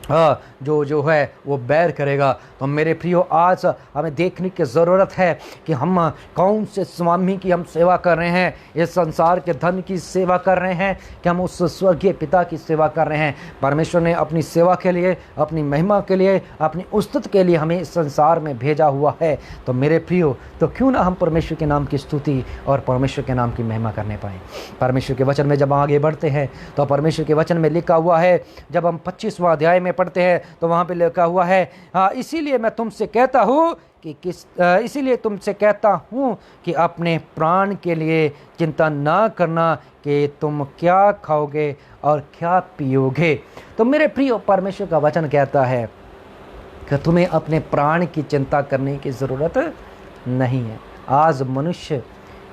जो है वो बैर करेगा। तो मेरे प्रियो, आज हमें देखने की ज़रूरत है कि हम कौन से स्वामी की हम सेवा कर रहे हैं। इस संसार के धन की सेवा कर रहे हैं कि हम उस स्वर्गीय पिता की सेवा कर रहे हैं। परमेश्वर ने अपनी सेवा के लिए, अपनी महिमा के लिए, अपनी उस्तुति के लिए हमें इस संसार में भेजा हुआ है। तो मेरे प्रियो, तो क्यों ना हम परमेश्वर के नाम की स्तुति और परमेश्वर के नाम की महिमा करने पाएँ। परमेश्वर के वचन में जब आगे बढ़ते हैं, तो परमेश्वर के वचन में लिखा हुआ है, जब हम 25वां अध्याय में पढ़ते हैं, तो वहाँ पे लिखा हुआ है, इसीलिए मैं तुमसे कहता हूँ कि अपने प्राण के लिए चिंता ना करना कि तुम क्या खाओगे और क्या पियोगे। तो मेरे प्रिय, परमेश्वर का वचन कहता है कि तुम्हें अपने प्राण की चिंता करने की ज़रूरत नहीं है। आज मनुष्य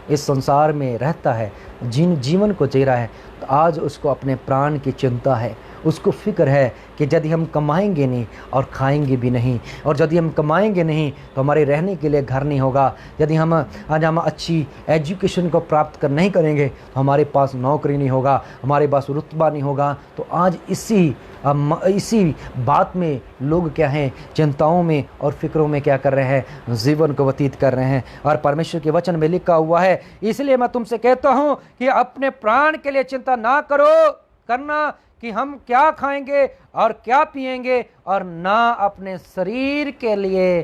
इस संसार में रहता है, जीवन को जी रहा है, तो आज उसको अपने प्राण की चिंता है। उसको फिक्र है कि यदि हम कमाएंगे नहीं और खाएंगे भी नहीं, और यदि हम कमाएंगे नहीं तो हमारे रहने के लिए घर नहीं होगा, यदि हम अच्छी एजुकेशन को प्राप्त कर नहीं करेंगे तो हमारे पास नौकरी नहीं होगा, हमारे पास रुतबा नहीं होगा। तो आज इसी बात में लोग क्या हैं, चिंताओं में और फिक्रों में क्या कर रहे हैं, जीवन को व्यतीत कर रहे हैं। और परमेश्वर के वचन में लिखा हुआ है, इसलिए मैं तुमसे कहता हूँ कि अपने प्राण के लिए चिंता ना करना कि हम क्या खाएंगे और क्या पिएंगे, और ना अपने शरीर के लिए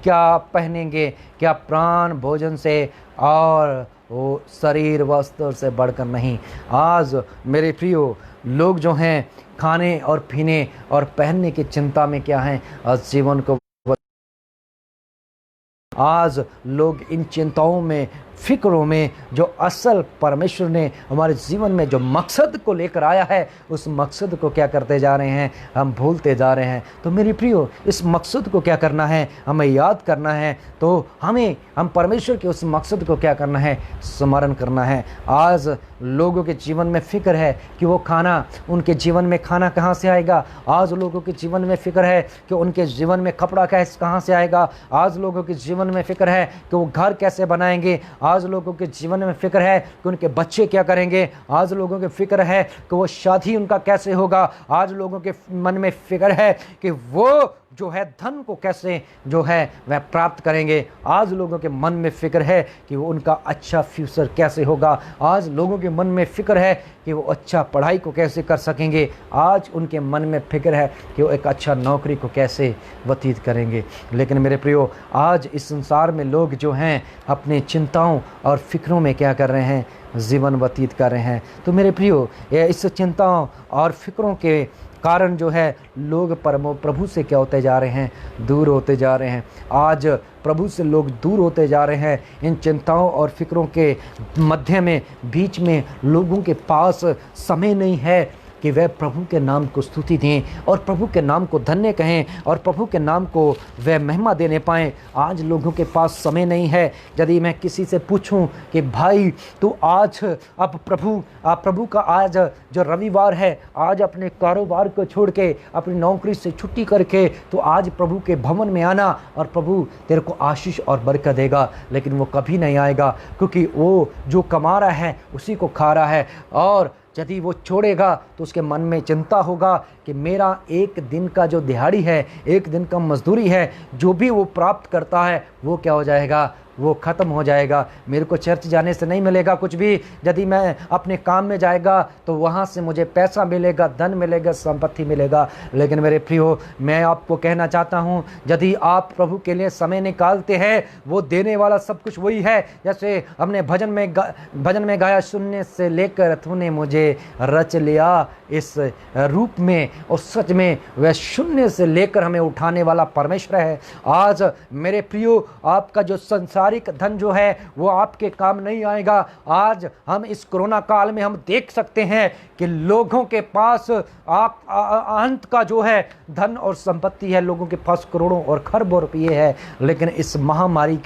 क्या पहनेंगे। क्या प्राण भोजन से और वो शरीर वस्त्र से बढ़कर नहीं। आज मेरे प्रियो, लोग जो हैं खाने और पीने और पहनने की चिंता में क्या हैं, जीवन को आज लोग इन चिंताओं में, फिक्रों में, जो असल परमेश्वर ने हमारे जीवन में जो मकसद को लेकर आया है, उस मकसद को क्या करते जा रहे हैं, हम भूलते जा रहे हैं। तो मेरे प्रियो, इस मकसद को क्या करना है, हमें याद करना है। तो हम परमेश्वर के उस मकसद को क्या करना है, स्मरण करना है। आज लोगों के जीवन में फिक्र है कि वो खाना, उनके जीवन में खाना कहाँ से आएगा। आज लोगों के जीवन में फिक्र है कि उनके जीवन में कपड़ा कहाँ से आएगा। आज लोगों के जीवन में फिक्र है कि वो घर कैसे बनाएंगे। आज लोगों के जीवन में फिक्र है कि उनके बच्चे क्या करेंगे। आज लोगों के फिक्र है कि वो शादी उनका कैसे होगा। आज लोगों के मन में फिक्र है कि वो जो है धन को कैसे जो है वह प्राप्त करेंगे। आज लोगों के मन में फिक्र है कि वो उनका अच्छा फ्यूचर कैसे होगा। आज लोगों के मन में फिक्र है कि वो अच्छा पढ़ाई को कैसे कर सकेंगे। आज उनके मन में फिक्र है कि वो एक अच्छा नौकरी को कैसे व्यतीत करेंगे। लेकिन मेरे प्रियो, आज इस संसार में लोग जो हैं अपनी चिंताओं और फिक्रों में क्या कर रहे हैं, जीवन व्यतीत कर रहे हैं। तो मेरे प्रियो, इस चिंताओं और फिक्रों के कारण जो है लोग प्रभु से क्या होते जा रहे हैं, दूर होते जा रहे हैं। आज प्रभु से लोग दूर होते जा रहे हैं। इन चिंताओं और फिक्रों के मध्य में, बीच में लोगों के पास समय नहीं है कि वह प्रभु के नाम को स्तुति दें और प्रभु के नाम को धन्य कहें और प्रभु के नाम को वह महिमा देने पाएँ। आज लोगों के पास समय नहीं है। यदि मैं किसी से पूछूं कि भाई तू आज अब प्रभु का आज जो रविवार है, आज अपने कारोबार को छोड़ के, अपनी नौकरी से छुट्टी करके तो आज प्रभु के भवन में आना और प्रभु तेरे को आशीष और बरकत देगा, लेकिन वो कभी नहीं आएगा, क्योंकि वो जो कमा रहा है उसी को खा रहा है और यदि वो छोड़ेगा तो उसके मन में चिंता होगा कि मेरा एक दिन का जो दिहाड़ी है, एक दिन का मजदूरी है, जो भी वो प्राप्त करता है वो क्या हो जाएगा, वो ख़त्म हो जाएगा। मेरे को चर्च जाने से नहीं मिलेगा कुछ भी। यदि मैं अपने काम में जाएगा तो वहाँ से मुझे पैसा मिलेगा, धन मिलेगा, संपत्ति मिलेगा। लेकिन मेरे प्रियो, मैं आपको कहना चाहता हूँ, यदि आप प्रभु के लिए समय निकालते हैं, वो देने वाला सब कुछ वही है। जैसे हमने भजन में गाया, शून्य से लेकर तूने मुझे रच लिया इस रूप में, और सच में वह शून्य से लेकर हमें उठाने वाला परमेश्वर है। आज मेरे प्रियो, आपका जो संसारिक धन जो है वो आपके काम नहीं आएगा। आज हम इस कोरोना काल में हम देख सकते हैं कि लोगों के पास अंत का जो है धन और संपत्ति है, लोगों के पास करोड़ों और खरबों रुपये है, लेकिन इस महामारी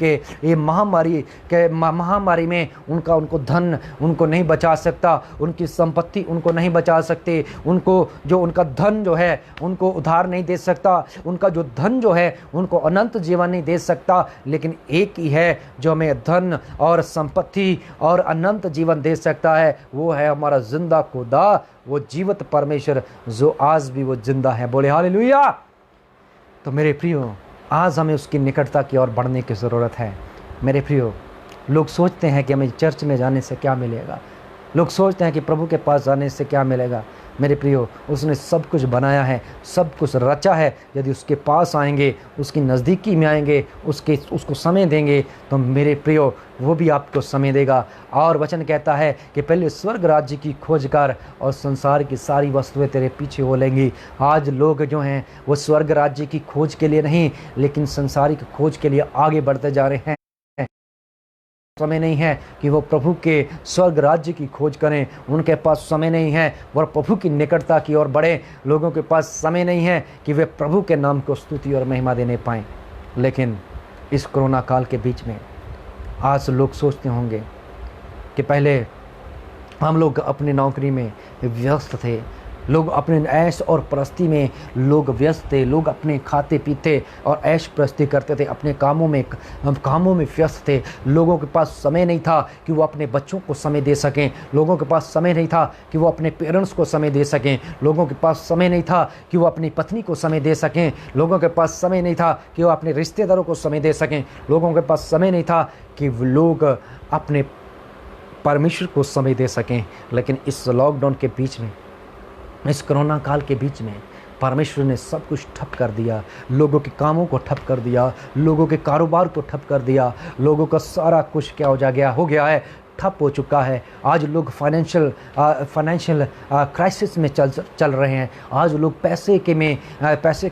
में उनको धन उनको नहीं बचा सकता, उनकी संपत्ति उनको नहीं बचा सकते, उनका धन जो है उनको उधार नहीं दे सकता, उनका जो धन जो है उनको अनंत जीवन नहीं दे सकता। लेकिन एक ही है जो हमें धन और संपत्ति और अनंत जीवन दे सकता है, वो है हमारा जिंदा खुदा, वो जीवित परमेश्वर जो आज भी वो जिंदा है। बोले हालेलुया। तो मेरे प्रियो, आज हमें उसकी निकटता की ओर बढ़ने की ज़रूरत है। मेरे प्रियो, लोग सोचते हैं कि हमें चर्च में जाने से क्या मिलेगा, लोग सोचते हैं कि प्रभु के पास जाने से क्या मिलेगा। मेरे प्रियो, उसने सब कुछ बनाया है, सब कुछ रचा है। यदि उसके पास आएंगे, उसकी नज़दीकी में आएंगे, उसको समय देंगे, तो मेरे प्रियो वो भी आपको समय देगा। और वचन कहता है कि पहले स्वर्ग राज्य की खोज कर और संसार की सारी वस्तुएं तेरे पीछे हो लेंगी। आज लोग जो हैं वो स्वर्ग राज्य की खोज के लिए नहीं, लेकिन संसारिक खोज के लिए आगे बढ़ते जा रहे हैं। समय नहीं है कि वो प्रभु के स्वर्ग राज्य की खोज करें, उनके पास समय नहीं है वह प्रभु की निकटता की ओर बढ़े, लोगों के पास समय नहीं है कि वे प्रभु के नाम को स्तुति और महिमा देने पाएं। लेकिन इस कोरोना काल के बीच में आज लोग सोचते होंगे कि पहले हम लोग अपनी नौकरी में व्यस्त थे, लोग अपने ऐश और प्रस्ती में लोग व्यस्त थे, लोग अपने खाते पीते और ऐश प्रस्ती करते थे, अपने कामों में व्यस्त थे। लोगों के पास समय नहीं था कि वो अपने बच्चों को समय दे सकें, लोगों के पास समय नहीं था कि वो अपने पेरेंट्स को समय दे सकें, लोगों के पास समय नहीं था कि वो अपनी पत्नी को समय दे सकें, लोगों के पास समय नहीं था कि वो अपने रिश्तेदारों को समय दे सकें, लोगों के पास समय नहीं था कि लोग अपने परमेश्वर को समय दे सकें। लेकिन इस लॉकडाउन के बीच में, इस कोरोना काल के बीच में परमेश्वर ने सब कुछ ठप कर दिया, लोगों के कामों को ठप कर दिया, लोगों के कारोबार को ठप कर दिया, लोगों का सारा कुछ क्या हो गया है, ठप हो चुका है। आज लोग फाइनेंशियल क्राइसिस में चल रहे हैं। आज लोग पैसे के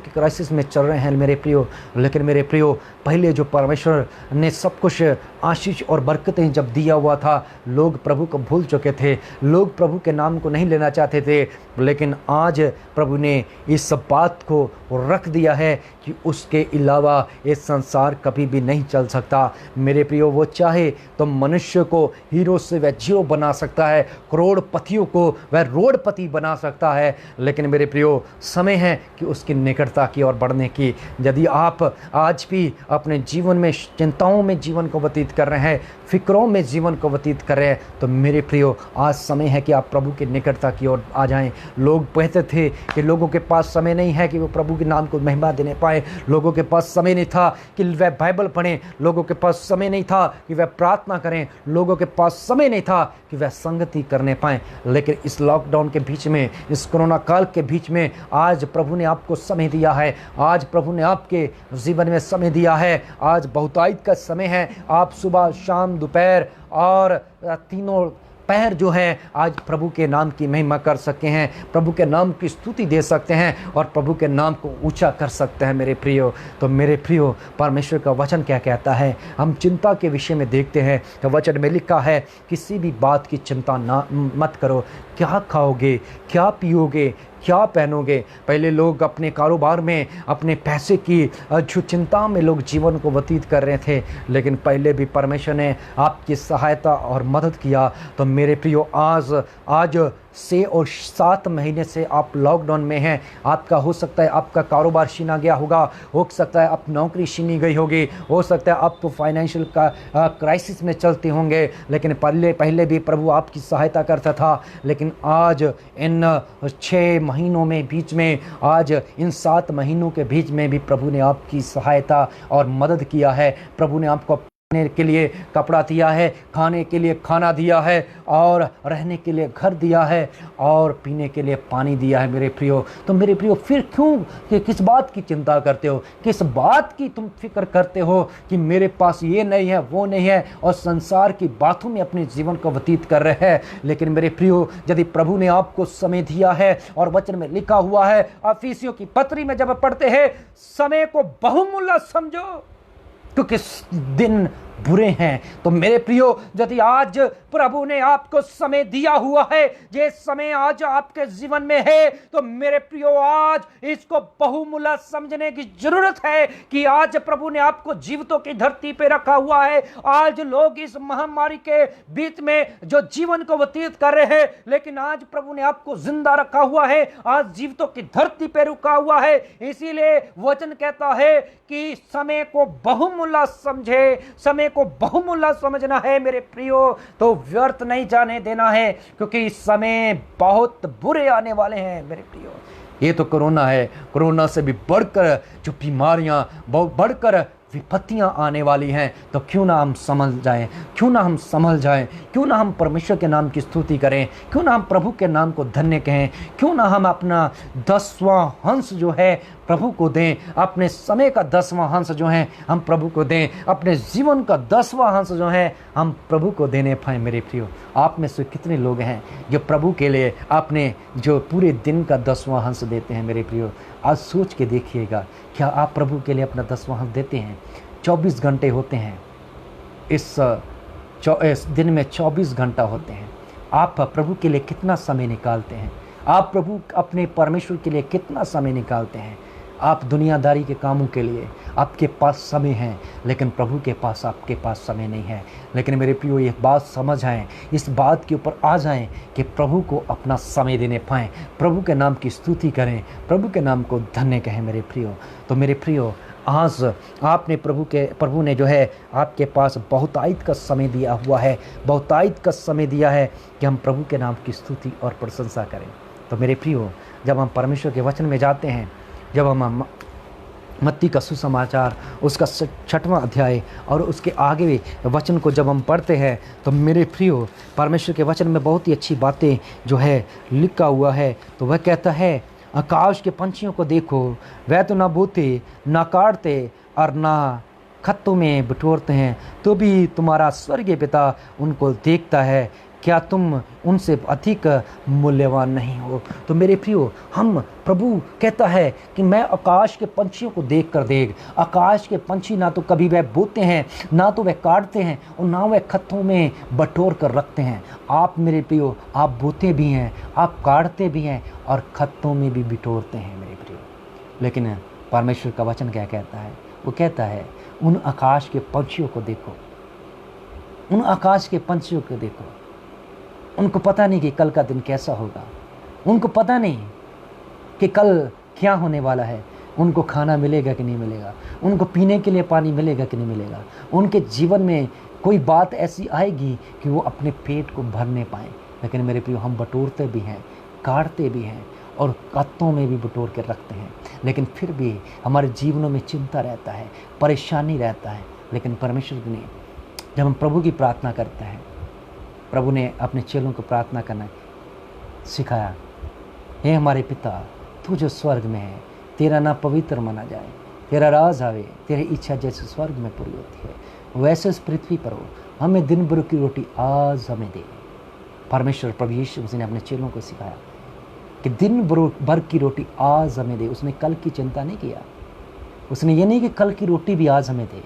क्राइसिस में चल रहे हैं मेरे प्रियो। लेकिन मेरे प्रियो, पहले जो परमेश्वर ने सब कुछ आशीष और बरकतें जब दिया हुआ था, लोग प्रभु को भूल चुके थे, लोग प्रभु के नाम को नहीं लेना चाहते थे। लेकिन आज प्रभु ने इस बात को रख दिया है कि उसके अलावा ये संसार कभी भी नहीं चल सकता। मेरे प्रियो, वो चाहे तो मनुष्य को हीरो से वह जीरो बना सकता है, करोड़पतियों को वह रोडपति बना सकता है। लेकिन मेरे प्रियो, समय है कि उसकी निकटता की ओर बढ़ने की। यदि आप आज भी अपने जीवन में चिंताओं में जीवन को व्यतीत कर रहे हैं, फिक्रों में जीवन को व्यतीत कर रहे हैं, तो मेरे प्रियो, आज समय है कि आप प्रभु की निकटता की ओर आ जाएं। लोग कहते थे कि लोगों के पास समय नहीं है कि वो प्रभु के नाम को महिमा देने पाए, लोगों के पास समय नहीं था कि वह बाइबल पढ़ें, लोगों के पास समय नहीं था कि वह प्रार्थना करें, लोगों के पास समय नहीं था कि वह संगति करने पाएं। लेकिन इस लॉकडाउन के बीच में, इस कोरोना काल के बीच में आज प्रभु ने आपको समय दिया है, आज प्रभु ने आपके जीवन में समय दिया है। आज बहुतायत का समय है। आप सुबह, शाम, दोपहर और तीनों पहर जो है आज प्रभु के नाम की महिमा कर सकते हैं, प्रभु के नाम की स्तुति दे सकते हैं और प्रभु के नाम को ऊंचा कर सकते हैं मेरे प्रियो। तो मेरे प्रियो, परमेश्वर का वचन क्या कहता है? हम चिंता के विषय में देखते हैं तो वचन में लिखा है, किसी भी बात की चिंता मत करो। क्या खाओगे, क्या पियोगे, क्या पहनोगे? पहले लोग अपने कारोबार में, अपने पैसे की जो चिंता में लोग जीवन को व्यतीत कर रहे थे, लेकिन पहले भी परमेश्वर ने आपकी सहायता और मदद किया। तो मेरे प्रियो, आज 6 और 7 महीने से आप लॉकडाउन में हैं। आपका हो सकता है आपका कारोबार छीना गया होगा, हो सकता है आप नौकरी छीनी गई होगी, हो सकता है आप तो फाइनेंशियल का क्राइसिस में चलते होंगे, लेकिन पहले भी प्रभु आपकी सहायता करता था। लेकिन आज इन 6 महीनों में बीच में, आज इन 7 महीनों के बीच में भी प्रभु ने आपकी सहायता और मदद किया है। प्रभु ने आपको खाने के लिए कपड़ा दिया है, खाने के लिए खाना दिया है, और रहने के लिए घर दिया है, और पीने के लिए पानी दिया है मेरे प्रियो। तो मेरे प्रियो फिर क्यों कि किस बात की चिंता करते हो, किस बात की तुम फिक्र करते हो कि मेरे पास ये नहीं है वो नहीं है, और संसार की बातों में अपने जीवन को व्यतीत कर रहे हैं। लेकिन मेरे प्रियो, यदि प्रभु ने आपको समय दिया है, और वचन में लिखा हुआ है इफिसियों की पत्री में जब पढ़ते हैं, समय को बहुमूल्य समझो क्योंकि दिन बुरे हैं। तो मेरे प्रियो, यदि आज प्रभु ने आपको समय दिया हुआ है, ये समय आज आपके जीवन में है, तो मेरे प्रियो आज इसको बहुमूल्य समझने की जरूरत है कि आज प्रभु ने आपको जीवितों की धरती पे रखा हुआ है। आज लोग इस महामारी के बीच में जो जीवन को व्यतीत कर रहे हैं, लेकिन आज प्रभु ने आपको जिंदा रखा हुआ है, आज जीवितों की धरती पे रुका हुआ है। इसीलिए वचन कहता है कि समय को बहुमूल्य समझे, समय को बहुमूल्य समझना है मेरे प्रियो, तो व्यर्थ नहीं जाने देना है, क्योंकि समय बहुत बुरे आने वाले हैं मेरे प्रियो। ये तो कोरोना है, कोरोना से भी बढ़कर जो बीमारियां, बहुत बढ़कर विपत्तियां आने वाली हैं। तो क्यों ना हम समझ जाएं, क्यों ना हम संभल जाएं, क्यों ना हम परमेश्वर के नाम की स्तुति करें, क्यों ना हम प्रभु के नाम को धन्य कहें, क्यों ना हम अपना 10वां अंश जो है प्रभु को दें, अपने समय का 10वां अंश जो है हम प्रभु को दें, अपने जीवन का 10वां अंश जो है हम प्रभु को देने पाएं मेरे प्रियो। आप में से कितने लोग हैं जो प्रभु के लिए अपने जो पूरे दिन का 10वां अंश देते हैं मेरे प्रियो? आज सोच के देखिएगा, क्या आप प्रभु के लिए अपना 10वां अंश देते हैं? 24 घंटे होते हैं, इस दिन में 24 घंटा होते हैं। आप प्रभु के लिए कितना समय निकालते हैं? आप प्रभु अपने परमेश्वर के लिए कितना समय निकालते हैं? आप दुनियादारी के कामों के लिए आपके पास समय है, लेकिन प्रभु के पास आपके पास समय नहीं है। लेकिन मेरे प्रियो, ये बात समझ आए, इस बात के ऊपर आ जाएं कि प्रभु को अपना समय देने पाएं, प्रभु के नाम की स्तुति करें, प्रभु के नाम को धन्य कहें मेरे प्रियो। तो मेरे प्रियो, आज आपने प्रभु ने जो है आपके पास बहुतायत का समय दिया हुआ है, बहुतायत का समय दिया है कि हम प्रभु के नाम की स्तुति और प्रशंसा करें। तो मेरे प्रियो, जब हम परमेश्वर के वचन में जाते हैं, जब हम मत्ती का सुसमाचार उसका 6वां अध्याय और उसके आगे वचन को जब हम पढ़ते हैं, तो मेरे प्रियो, परमेश्वर के वचन में बहुत ही अच्छी बातें जो है लिखा हुआ है। तो वह कहता है, आकाश के पंछियों को देखो, वह तो ना बोते, ना काटते और ना खत्तों में बटोरते हैं, तो भी तुम्हारा स्वर्गीय पिता उनको देखता है। क्या तुम उनसे अधिक मूल्यवान नहीं हो? तो मेरे प्रियो, हम प्रभु कहता है कि मैं आकाश के पंछियों को देख कर देख। आकाश के पंछी ना तो कभी वह बोते हैं, ना तो वह काटते हैं, और ना वह खत्तों में बटोर कर रखते हैं। आप मेरे प्रियो, आप बोते भी हैं, आप काटते भी हैं, और खत्तों में भी बिटोरते हैं मेरे प्रियो। लेकिन परमेश्वर का वचन क्या कहता है? वो कहता है, उन आकाश के पंछियों को देखो, उन आकाश के पंछियों को देखो। उनको पता नहीं कि कल का दिन कैसा होगा, उनको पता नहीं कि कल क्या होने वाला है, उनको खाना मिलेगा कि नहीं मिलेगा, उनको पीने के लिए पानी मिलेगा कि नहीं मिलेगा, उनके जीवन में कोई बात ऐसी आएगी कि वो अपने पेट को भरने पाएँ। लेकिन मेरे प्रियो, हम बटोरते भी हैं, काटते भी हैं, और कत्तों में भी बटोर के रखते हैं, लेकिन फिर भी हमारे जीवनों में चिंता रहता है, परेशानी रहता है। लेकिन परमेश्वर ने, जब हम प्रभु की प्रार्थना करते हैं, प्रभु ने अपने चेलों को प्रार्थना करना सिखाया, हे हमारे पिता, तू जो स्वर्ग में है, तेरा नाम पवित्र माना जाए, तेरा राज आवे, तेरी इच्छा जैसे स्वर्ग में पूरी होती है वैसे इस पृथ्वी पर हो। हमें दिन भर की रोटी आज हमें दे। परमेश्वर प्रभु यीशु मसीह ने अपने चेलों को सिखाया कि दिन भर की रोटी आज हमें दे। उसने कल की चिंता नहीं किया, उसने ये नहीं कि कल की रोटी भी आज हमें दे,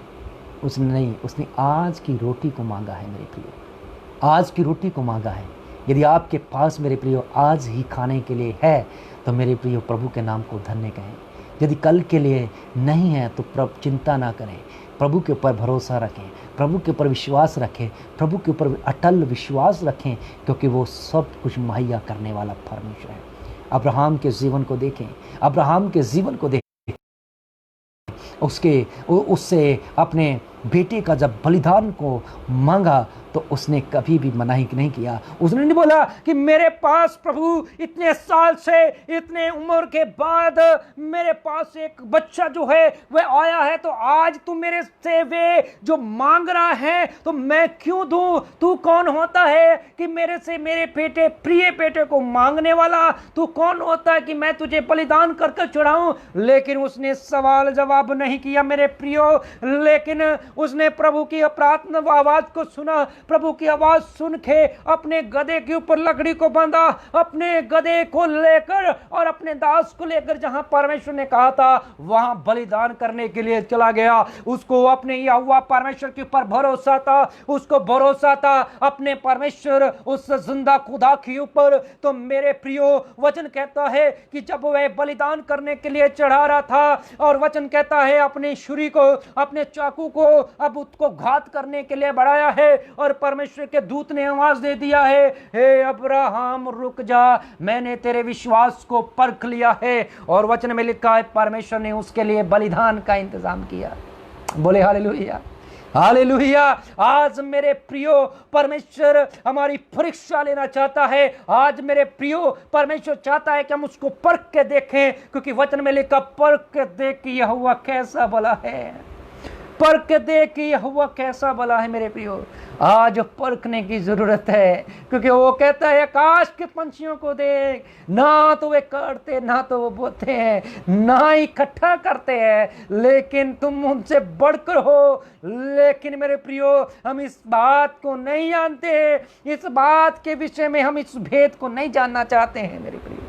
उसने नहीं, उसने आज की रोटी को मांगा है मेरे प्रियो, आज की रोटी को मांगा है। यदि आपके पास मेरे प्रियो आज ही खाने के लिए है, तो मेरे प्रियो प्रभु के नाम को धन्य कहें, यदि कल के लिए नहीं है तो प्रभु चिंता ना करें, प्रभु के ऊपर भरोसा रखें, प्रभु के ऊपर विश्वास रखें, प्रभु के ऊपर अटल विश्वास रखें, क्योंकि वो सब कुछ मुहैया करने वाला परमेश्वर है। अब्राहम के जीवन को देखें, अब्राहम के जीवन को देखें, उससे अपने बेटे का जब बलिदान को मांगा तो उसने कभी भी मनाही नहीं किया। उसने नहीं बोला कि मेरे पास प्रभु इतने साल से, इतने उम्र के बाद मेरे पास एक बच्चा जो है वह आया है, तो आज तू मेरे से वे जो मांग रहा है तो मैं क्यों दूं? तू कौन होता है कि मेरे से मेरे बेटे, प्रिय बेटे को मांगने वाला? तू कौन होता है कि मैं तुझे बलिदान करके चढ़ाऊं? लेकिन उसने सवाल जवाब नहीं किया मेरे प्रियो, लेकिन उसने प्रभु की प्रार्थना आवाज को सुना। प्रभु की आवाज सुन के अपने गधे के ऊपर लकड़ी को बांधा, अपने गधे को लेकर और अपने दास को लेकर जहां परमेश्वर ने कहा था वहां बलिदान करने के लिए चला गया। उसको अपने यहोवा परमेश्वर के ऊपर भरोसा था, उसको भरोसा था अपने परमेश्वर उस जिंदा खुदा के ऊपर। तो मेरे प्रियो, वचन कहता है कि जब वह बलिदान करने के लिए चढ़ा रहा था और वचन कहता है अपने छुरी को, अपने चाकू को अब उसको घात करने के लिए बढ़ाया है और परमेश्वर के दूत ने आवाज दे दिया है, हे अब्राहम रुक जा, मैंने तेरे विश्वास को परख लिया है। और वचन में लिखा है परमेश्वर ने उसके लिए बलिदान का इंतजाम किया। बोले हालेलुया, हालेलुया। आज मेरे प्रियो, परमेश्वर हमारी परीक्षा लेना चाहता है। आज मेरे प्रियो, परमेश्वर चाहता है कि हम उसको परख के देखें, क्योंकि वचन में लिखा परख के देख कि यहोवा कैसा भला है, परख के देख कि यहोवा कैसा भला है। मेरे प्रियो, आज परखने की जरूरत है, क्योंकि वो कहता है आकाश के पंछियों को देख, ना तो वे काटते, ना तो वो बोते हैं, ना इकट्ठा करते हैं, लेकिन तुम उनसे बढ़कर हो। लेकिन मेरे प्रियो, हम इस बात को नहीं जानते, इस बात के विषय में हम इस भेद को नहीं जानना चाहते हैं मेरे प्रियो,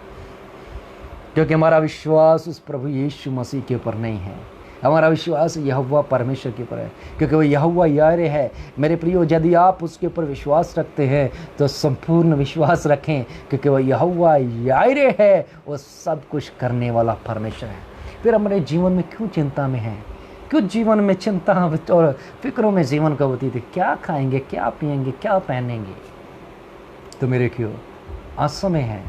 क्योंकि हमारा विश्वास उस प्रभु यीशु मसीह के ऊपर नहीं है। हमारा विश्वास यहोवा परमेश्वर के ऊपर है, क्योंकि वो यहोवा यारे है। मेरे प्रियो, यदि आप उसके ऊपर विश्वास रखते हैं तो संपूर्ण विश्वास रखें, क्योंकि वो यहोवा यारे है, वो सब कुछ करने वाला परमेश्वर है। फिर हमारे जीवन में क्यों चिंता में है? क्यों जीवन में चिंता और फिक्रों में जीवन का व्यतीत है? क्या खाएंगे, क्या पिएंगे, क्या पहनेंगे? तो मेरे क्यों आज समय है,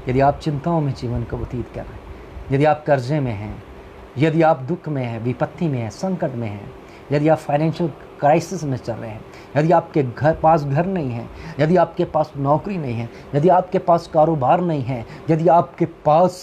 यदि आप चिंताओं में जीवन का व्यतीत कर रहे हैं, यदि आप कर्जे में हैं, यदि आप दुख में हैं, विपत्ति में हैं, संकट में हैं, यदि आप फाइनेंशियल क्राइसिस में चल रहे हैं, यदि आपके पास घर नहीं है, यदि आपके पास नौकरी नहीं है, यदि आपके पास कारोबार नहीं है, यदि आपके पास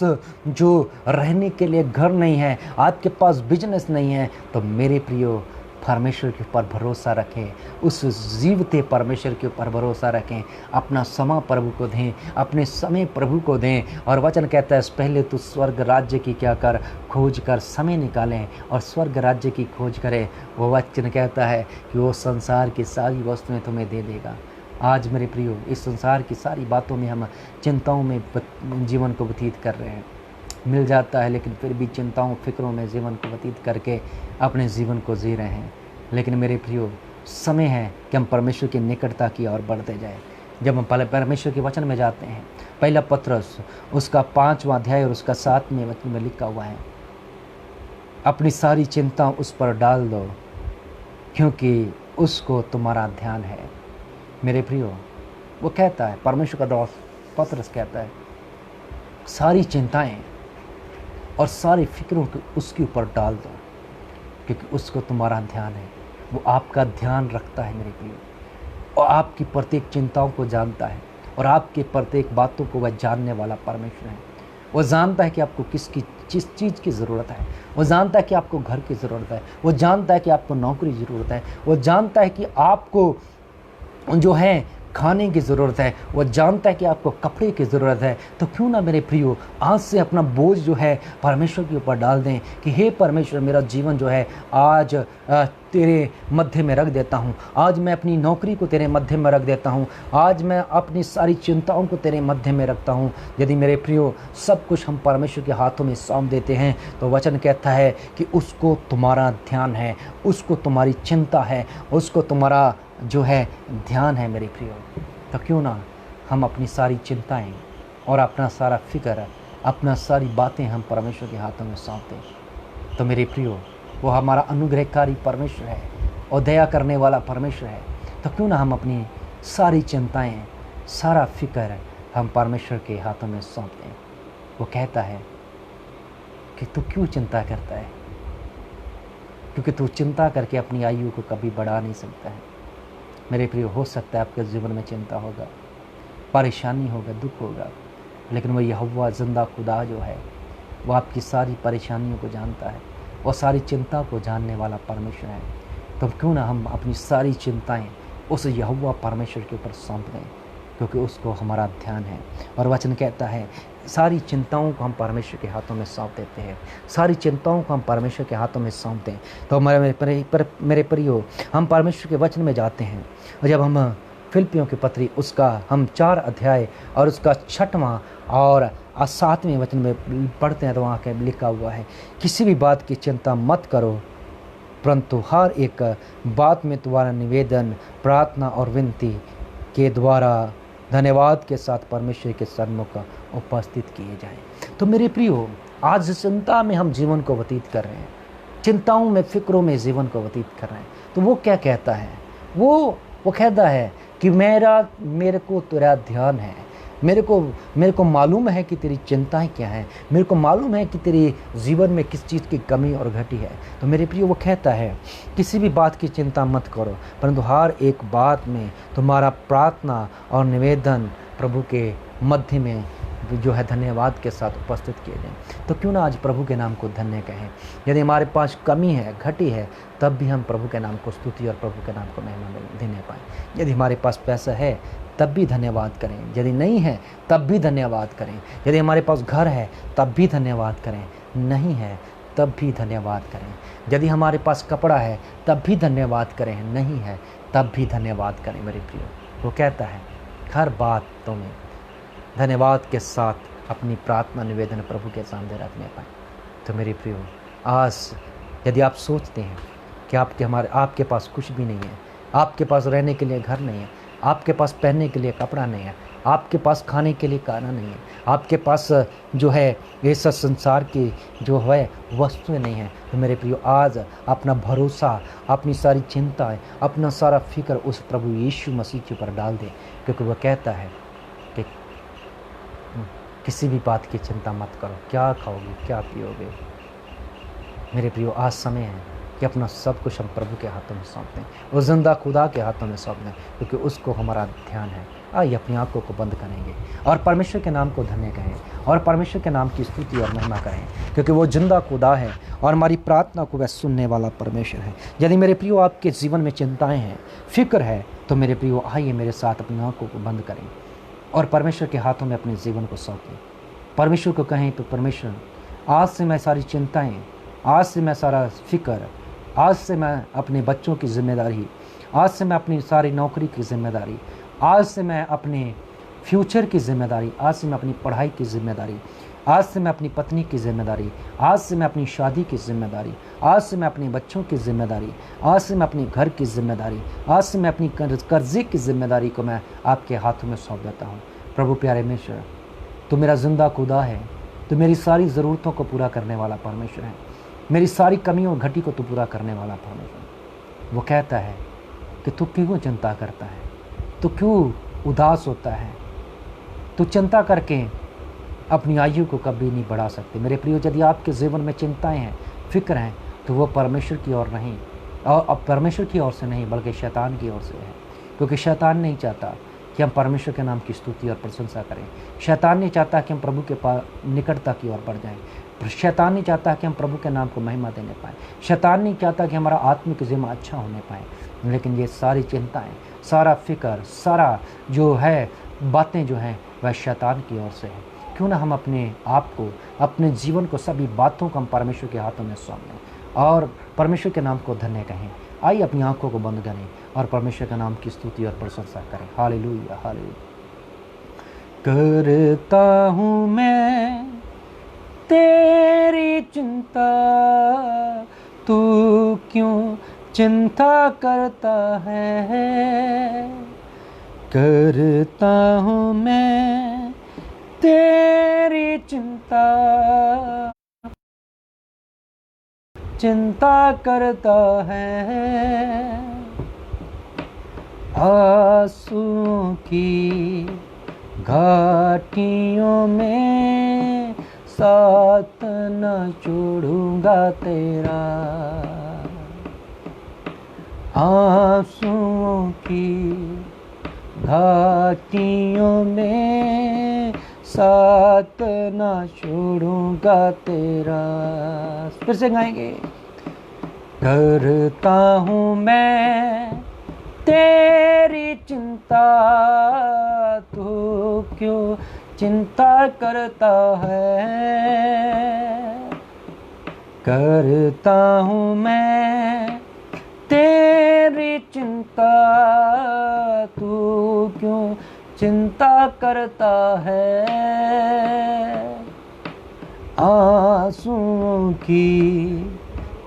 जो रहने के लिए घर नहीं है, आपके पास बिजनेस नहीं है, तो मेरे प्रियो, परमेश्वर के ऊपर भरोसा रखें, उस जीवते परमेश्वर के ऊपर भरोसा रखें। अपना समय प्रभु को दें, अपने समय प्रभु को दें। और वचन कहता है पहले तो स्वर्ग राज्य की क्या कर, खोज कर समय निकालें और स्वर्ग राज्य की खोज करें। वो वचन कहता है कि वो संसार की सारी वस्तुएं तुम्हें दे देगा। आज मेरे प्रियो, इस संसार की सारी बातों में हम चिंताओं में जीवन को व्यतीत कर रहे हैं, मिल जाता है, लेकिन फिर भी चिंताओं फिक्रों में जीवन को व्यतीत करके अपने जीवन को जी रहे हैं। लेकिन मेरे प्रियो, समय है कि हम परमेश्वर की निकटता की ओर बढ़ते जाएं। जब हम परमेश्वर के वचन में जाते हैं, पहला पत्रस उसका 5वां अध्याय और उसका 7वें वचन में लिखा हुआ है, अपनी सारी चिंता उस पर डाल दो क्योंकि उसको तुम्हारा ध्यान है। मेरे प्रियो, वो कहता है, परमेश्वर का दोस्त पत्रस कहता है, सारी चिंताएं और सारी फिक्रों को उसके ऊपर डाल दो, क्योंकि उसको तुम्हारा ध्यान है। वो आपका ध्यान रखता है मेरे प्रियो, और आपकी प्रत्येक चिंताओं को जानता है, और आपके प्रत्येक बातों को वह जानने वाला परमेश्वर है। वो जानता है कि आपको किस चीज़ की ज़रूरत है, वो जानता है कि आपको घर की ज़रूरत है, वो जानता है कि आपको नौकरी की ज़रूरत है, वो जानता है कि आपको जो है खाने की ज़रूरत है, वो जानता है कि आपको कपड़े की ज़रूरत है। तो क्यों ना मेरे प्रियो, आज से अपना बोझ जो है परमेश्वर के ऊपर डाल दें कि हे परमेश्वर, मेरा जीवन जो है आज तेरे मध्य में रख देता हूँ, आज मैं अपनी नौकरी को तेरे मध्य में रख देता हूँ, आज मैं अपनी सारी चिंताओं को तेरे मध्य में रखता हूँ। यदि मेरे प्रियो सब कुछ हम परमेश्वर के हाथों में सौंप देते हैं, तो वचन कहता है कि उसको तुम्हारा ध्यान है, उसको तुम्हारी चिंता है, उसको तुम्हारा जो है ध्यान है मेरे प्रियो। तो क्यों ना हम अपनी सारी चिंताएं और अपना सारा फिक्र अपना सारी बातें हम परमेश्वर के हाथों में सौंप दें। तो मेरे प्रियो, वो हमारा अनुग्रहकारी परमेश्वर है और दया करने वाला परमेश्वर है। तो क्यों ना हम अपनी सारी चिंताएं, सारा फिक्र हम परमेश्वर के हाथों में सौंप दें। वो कहता है कि तू क्यों चिंता करता है, क्योंकि तू चिंता करके अपनी आयु को कभी बढ़ा नहीं सकता है। मेरे प्रियो, हो सकता है आपके जीवन में चिंता होगा, परेशानी होगा, दुख होगा, लेकिन वो यहोवा जिंदा खुदा जो है, वो आपकी सारी परेशानियों को जानता है और सारी चिंता को जानने वाला परमेश्वर है। तो क्यों ना हम अपनी सारी चिंताएं उस यहोवा परमेश्वर के ऊपर सौंप दें, क्योंकि उसको हमारा ध्यान है। और वचन कहता है सारी चिंताओं को हम परमेश्वर के हाथों में सौंप देते हैं, सारी चिंताओं को हम परमेश्वर के हाथों में सौंप दें। तो मेरे प्रियो, हम परमेश्वर के वचन में जाते हैं और जब हम फिलिप्पियों की पत्री उसका हम 4 अध्याय और उसका 6वां और 7वें वचन में पढ़ते हैं तो वहाँ के लिखा हुआ है, किसी भी बात की चिंता मत करो, परंतु हर एक बात में तुम्हारा निवेदन, प्रार्थना और विनती के द्वारा धन्यवाद के साथ परमेश्वर के सन्मुख उपस्थित किए जाएं। तो मेरे प्रियो, आज चिंता में हम जीवन को व्यतीत कर रहे हैं, चिंताओं में, फिक्रों में जीवन को व्यतीत कर रहे हैं। तो वो क्या कहता है? वो कहता है कि मेरे को तेरा ध्यान है, मेरे को मालूम है कि तेरी चिंताएं क्या हैं, मेरे को मालूम है कि तेरी जीवन में किस चीज़ की कमी और घटी है। तो मेरे प्रिय, वो कहता है किसी भी बात की चिंता मत करो, परंतु हर एक बात में तुम्हारा प्रार्थना और निवेदन प्रभु के मध्य में जो है धन्यवाद के साथ उपस्थित किए जाएं। तो क्यों ना आज प्रभु के नाम को धन्य कहें। यदि हमारे पास कमी है, घटी है, तब भी हम प्रभु के नाम को स्तुति और प्रभु के नाम को महिमा देने पाएँ। यदि हमारे पास पैसा है तब भी धन्यवाद करें, यदि नहीं है तब भी धन्यवाद करें। यदि हमारे पास घर है तब भी धन्यवाद करें, नहीं है तब भी धन्यवाद करें। यदि हमारे पास कपड़ा है तब भी धन्यवाद करें, नहीं है तब भी धन्यवाद करें। मेरे प्रियो, वो कहता है हर बातों में धन्यवाद के साथ अपनी प्रार्थना निवेदन प्रभु के सामने रखने पाएँ। तो मेरे प्रियो, आज यदि आप सोचते हैं कि आपके पास कुछ भी नहीं है, आपके पास रहने के लिए घर नहीं है, आपके पास पहनने के लिए कपड़ा नहीं है, आपके पास खाने के लिए खाना नहीं है, आपके पास जो है ये सब संसार की जो है वस्तुएं नहीं है, तो मेरे प्रियो, आज अपना भरोसा, अपनी सारी चिंताएं, अपना सारा फिक्र उस प्रभु यीशु मसीह के ऊपर डाल दें, क्योंकि वह कहता है कि किसी भी बात की चिंता मत करो, क्या खाओगे, क्या पियोगे। मेरे प्रियो, आज समय है कि अपना सब कुछ हम प्रभु के हाथों में सौंप दें, उस जिंदा खुदा के हाथों में सौंप दें, क्योंकि उसको हमारा ध्यान है। आइए अपनी आंखों को बंद करेंगे और परमेश्वर के नाम को धन्य कहें और परमेश्वर के नाम की स्तुति और महिमा करें, क्योंकि वो जिंदा खुदा है और हमारी प्रार्थना को वह सुनने वाला परमेश्वर है। यदि मेरे प्रियो आपके जीवन में चिंताएँ हैं, फिक्र है, तो मेरे प्रियो आइए मेरे साथ अपनी आंखों को बंद करें और परमेश्वर के हाथों में अपने जीवन को सौंपें। परमेश्वर को कहें तो परमेश्वर, आज से मैं सारी चिंताएँ, आज से मैं सारा फिक्र, आज से मैं अपने बच्चों की जिम्मेदारी, आज से मैं अपनी सारी नौकरी की जिम्मेदारी, आज से मैं अपने फ्यूचर की जिम्मेदारी, आज से मैं अपनी पढ़ाई की जिम्मेदारी, आज से मैं अपनी पत्नी की जिम्मेदारी, आज से मैं अपनी शादी की जिम्मेदारी, आज से मैं अपने बच्चों की जिम्मेदारी, आज से मैं अपने घर की जिम्मेदारी, आज से मैं अपनी कर्जे की जिम्मेदारी को मैं आपके हाथों में सौंप देता हूँ। प्रभु प्यारे परमेश्वर, तो मेरा जिंदा खुदा है, तो मेरी सारी ज़रूरतों को पूरा करने वाला परमेश्वर है, मेरी सारी कमियों और घटी को तो पूरा करने वाला परमेश्वर। वो कहता है कि तू क्यों चिंता करता है, तू क्यों उदास होता है, तू चिंता करके अपनी आयु को कभी नहीं बढ़ा सकते। मेरे प्रियो, यदि आपके जीवन में चिंताएं हैं, फिक्र हैं, तो वो परमेश्वर की ओर नहीं, और अब परमेश्वर की ओर से नहीं बल्कि शैतान की ओर से है, क्योंकि शैतान नहीं चाहता कि हम परमेश्वर के नाम की स्तुति और प्रशंसा करें। शैतान नहीं चाहता कि हम प्रभु के पास निकटता की ओर बढ़ जाएं। शैतान नहीं चाहता कि हम प्रभु के नाम को महिमा देने पाएँ। शैतान नहीं चाहता कि हमारा आत्मिक जीवन अच्छा होने पाए। लेकिन ये सारी चिंताएं, सारा फिक्र, सारा जो है बातें जो हैं वह शैतान की ओर से है। क्यों ना हम अपने आप को, अपने जीवन को, सभी बातों को हम परमेश्वर के हाथों में सौंप दें और परमेश्वर के नाम को धन्य कहें। आइए अपनी आंखों को बंद करें और परमेश्वर के नाम की स्तुति और प्रशंसा करें। Hallelujah, hallelujah. करता हूँ मैं तेरी चिंता, तू क्यों चिंता करता है। करता हूँ मैं तेरी चिंता करता है, आंसू की घाटियों में साथ न छोड़ूंगा तेरा, आंसुओं की घाटियों में साथ न छोड़ूंगा तेरा। फिर से गाएंगे। करता हूँ मैं तेरी चिंता, तू क्यों चिंता करता है, करता हूँ मैं तेरी चिंता, तू क्यों चिंता करता है, आंसुओं की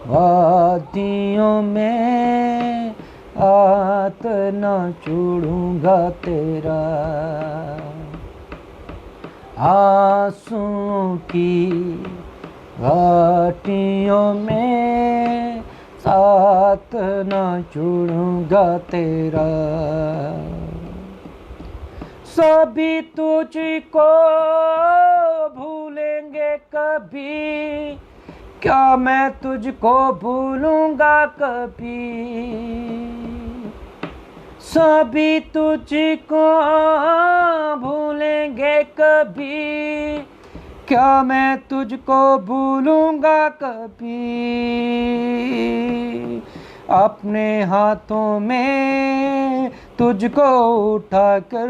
वादियों में हाथ न छोड़ूंगा तेरा, आंसुओं की घाटियों में साथ न छोड़ूंगा तेरा। सभी तुझको भूलेंगे कभी, क्या मैं तुझको भूलूंगा कभी, सभी तुझको भूलेंगे कभी, क्या मैं तुझको भूलूंगा कभी, अपने हाथों में तुझको उठाकर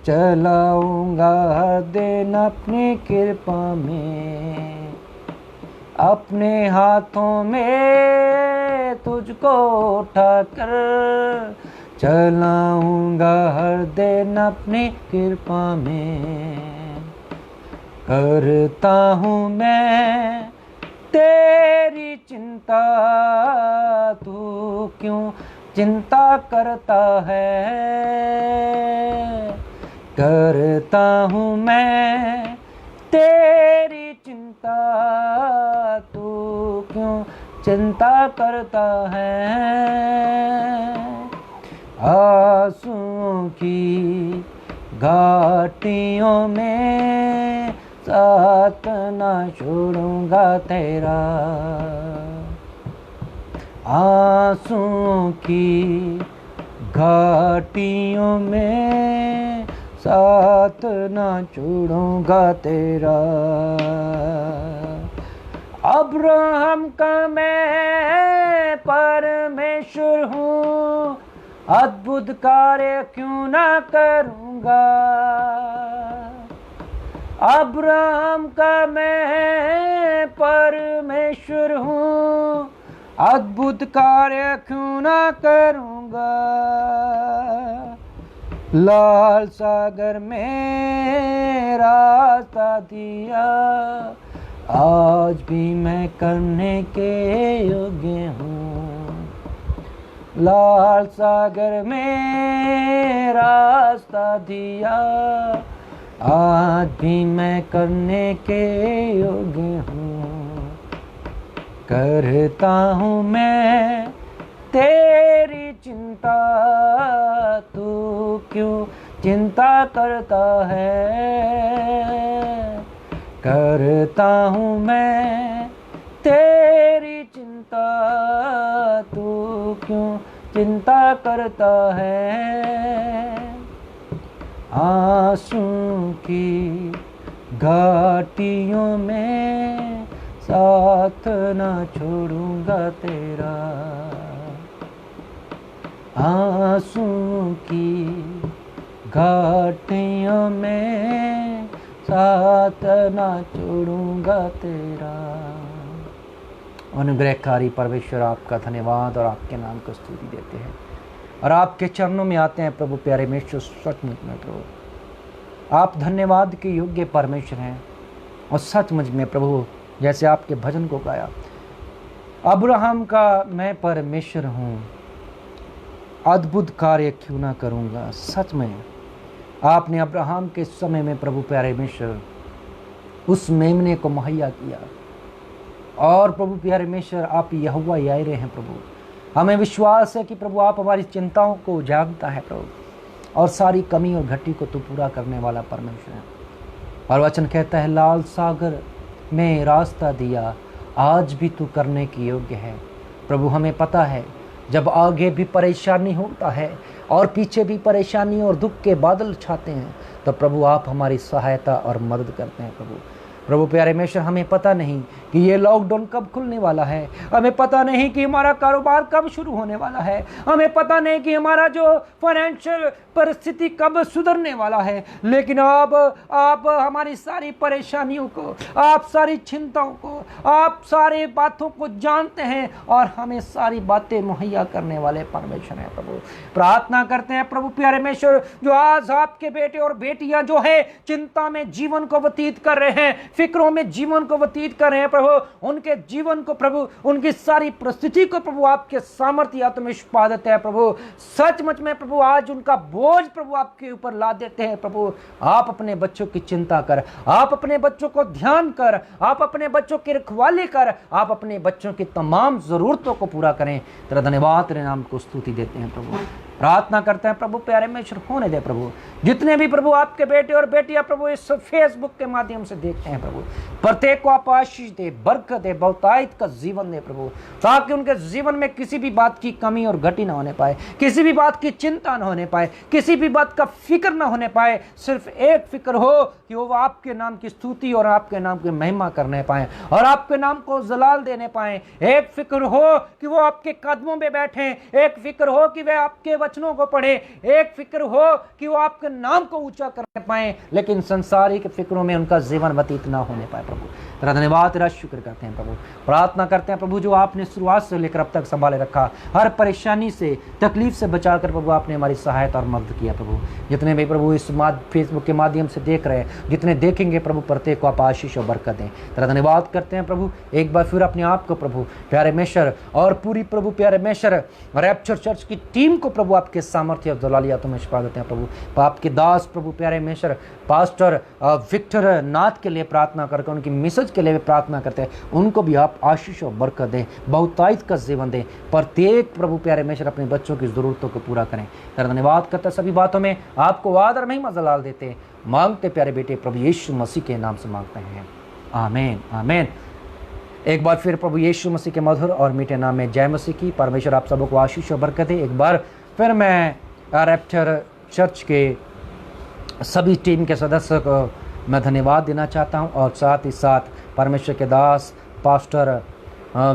चलाऊंगा हर दिन अपनी कृपा में, अपने हाथों में तुझको उठाकर चलाऊंगा हर दिन अपनी कृपा में। करता हूँ मैं तेरी चिंता, तू क्यों चिंता करता है, करता हूँ मैं तेरी चिंता, तू क्यों चिंता करता है, आंसुओं की घाटियों में साथ न छोड़ूंगा तेरा, आंसुओं की घाटियों में साथ न छोड़ूंगा तेरा। अब्राहम का मैं परमेश्वर हूँ, अद्भुत कार्य क्यों ना करूँगा, अब्राहम का मैं परमेश्वर हूँ, अद्भुत कार्य क्यों ना करूँगा, लाल सागर में रास्ता दिया, आज भी मैं करने के योग्य हूँ, लाल सागर में रास्ता दिया, आज भी मैं करने के योग्य हूँ, करता हूँ मैं तेरी चिंता, तू क्यों चिंता करता है, करता हूँ मैं तेरी चिंता, तू क्यों चिंता करता है, आंसू की घाटियों में साथ न छोड़ूंगा तेरा, आंसू की घाटियों में साथ न छोड़ूंगा तेरा। अनुग्रहकारी परमेश्वर, आपका धन्यवाद और आपके नाम को स्तुति देते हैं और आपके चरणों में आते हैं प्रभु। प्यारे परमेश्वर, सचमुच में प्रभु आप धन्यवाद के योग्य परमेश्वर हैं और सचमुच में प्रभु जैसे आपके भजन को गाया, अब्राहम का मैं परमेश्वर हूँ, अद्भुत कार्य क्यों ना करूँगा। सच में आपने अब्राहम के समय में प्रभु प्यारे परमेश्वर उस मेमने को मुहैया किया, और प्रभु प्यारे परमेश्वर आप यहोवा यायरे हैं प्रभु। हमें विश्वास है कि प्रभु आप हमारी चिंताओं को जानता है प्रभु, और सारी कमी और घटी को तू पूरा करने वाला परमेश्वर है। और वचन कहता है लाल सागर में रास्ता दिया, आज भी तू करने की योग्य है प्रभु। हमें पता है जब आगे भी परेशानी होता है और पीछे भी परेशानी और दुख के बादल छाते हैं, तो प्रभु आप हमारी सहायता और मदद करते हैं प्रभु। प्रभु प्यारे परमेश्वर, हमें पता नहीं कि ये लॉकडाउन कब खुलने वाला है, हमें पता नहीं कि हमारा कारोबार कब शुरू होने वाला है, हमें पता नहीं कि हमारा जो फाइनेंशियल परिस्थिति कब सुधरने वाला है, लेकिन आप हमारी सारी परेशानियों को, आप सारी चिंताओं को, आप सारी बातों को जानते हैं और हमें सारी बातें मुहैया करने वाले परमेश्वर हैं प्रभु। प्रार्थना करते हैं प्रभु प्यारे परमेश्वर, जो आज आपके बेटे और बेटियां जो है चिंता में जीवन को व्यतीत कर रहे हैं, फिक्रों में जीवन को व्यतीत कर रहे हैं प्रभु, उनके जीवन को प्रभु, उनकी सारी परिस्थिति को प्रभु आपके सामर्थ्य आत्मविश्वास देते हैं प्रभु। सचमुच में प्रभु आज उनका बोझ प्रभु आपके ऊपर ला देते हैं प्रभु। आप अपने बच्चों की चिंता कर, आप अपने बच्चों को ध्यान कर, आप अपने बच्चों की रखवाली कर, आप अपने बच्चों की तमाम जरूरतों को पूरा करें। तेरा धन्यवाद, तेरे नाम को स्तुति देते हैं प्रभु। प्रार्थना करते हैं प्रभु प्यारे परमेश्वर, होने दे प्रभु जितने भी प्रभु आपके बेटे और बेटियां प्रभु इस फेसबुक के माध्यम से देखते हैं प्रभु, प्रत्येक को आप आशीष दे, बरकत दे, बहुतायत का जीवन दे प्रभु, ताकि उनके जीवन में किसी भी बात की कमी और घटी ना होने पाए, किसी भी बात की चिंता ना होने पाए, किसी भी बात का फिक्र ना होने पाए। सिर्फ एक फिक्र हो कि वो आपके नाम की स्तुति और आपके नाम की महिमा करने पाए और आपके नाम को जलाल देने पाए। एक फिक्र हो कि वो आपके कदमों में बैठे, एक फिक्र हो कि वे आपके वचनों को पढ़े, एक फिक्र हो कि वो आपके नाम को ऊंचा कर पाए, लेकिन संसारिक फिक्रों में उनका जीवन व्यतीत ना होने पाए प्रभु। तेरा धन्यवाद, तेरा शुक्र करते हैं प्रभु। प्रार्थना करते हैं प्रभु, जो आपने शुरुआत से लेकर अब तक संभाले रखा, हर परेशानी से, तकलीफ से बचाकर प्रभु आपने हमारी सहायता और मदद किया प्रभु। जितने भी प्रभु इस फेसबुक के माध्यम से देख रहे हैं, जितने देखेंगे प्रभु, प्रत्येक को आप आशीष और बरकत दें। तेरा धन्यवाद करते हैं प्रभु। एक बार फिर अपने आप को प्रभु प्यारे परमेश्वर और पूरी प्रभु प्यारे परमेश्वर रैप्चर चर्च की टीम को प्रभु आपके सामर्थ्य और दलालिया तुम्हें शिफा देते हैं प्रभु। आपके दास प्रभु प्यारे परमेश्वर पास्टर विक्टर नाथ के लिए प्रार्थना करके, उनकी मिसेज के लिए भी प्रार्थना करते हैं, उनको भी आप आशीष और बरकत दें, बहुतायत का जीवन दें। प्रत्येक प्रभु प्यारे परमेश्वर अपने बच्चों की जरूरतों को पूरा करें। तेरा धन्यवाद करते सभी बातों में आपको आदर महिमा जलाल देते मांगते प्यारे बेटे प्रभु यीशु मसीह के नाम से मांगते हैं, आमीन आमीन। एक बार फिर प्रभु यीशु मसीह के मधुर और मीठे नाम में जय मसीह की। परमेश्वर आप सबको आशीष और बरकत दे। एक बार फिर मैं रैप्चर चर्च के सभी टीम के सदस्यों को मैं धन्यवाद देना चाहता हूं, और साथ ही साथ परमेश्वर के दास पास्टर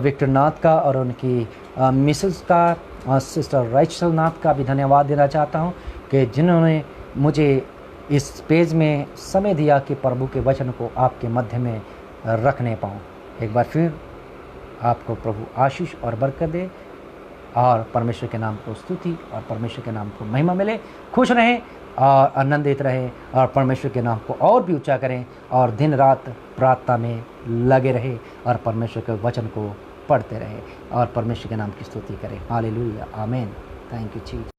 विक्टर नाथ का और उनकी मिसेस का सिस्टर रैचल नाथ का भी धन्यवाद देना चाहता हूं कि जिन्होंने मुझे इस पेज में समय दिया कि प्रभु के वचन को आपके मध्य में रखने पाऊँ। एक बार फिर आपको प्रभु आशीष और बरकत दे, और परमेश्वर के नाम को स्तुति और परमेश्वर के नाम को महिमा मिले। खुश रहें और आनंदित रहें और परमेश्वर के नाम को और भी ऊंचा करें, और दिन रात प्रार्थना में लगे रहें और परमेश्वर के वचन को पढ़ते रहें और परमेश्वर के नाम की स्तुति करें। हालेलुया, आमीन। Thank you Jesus.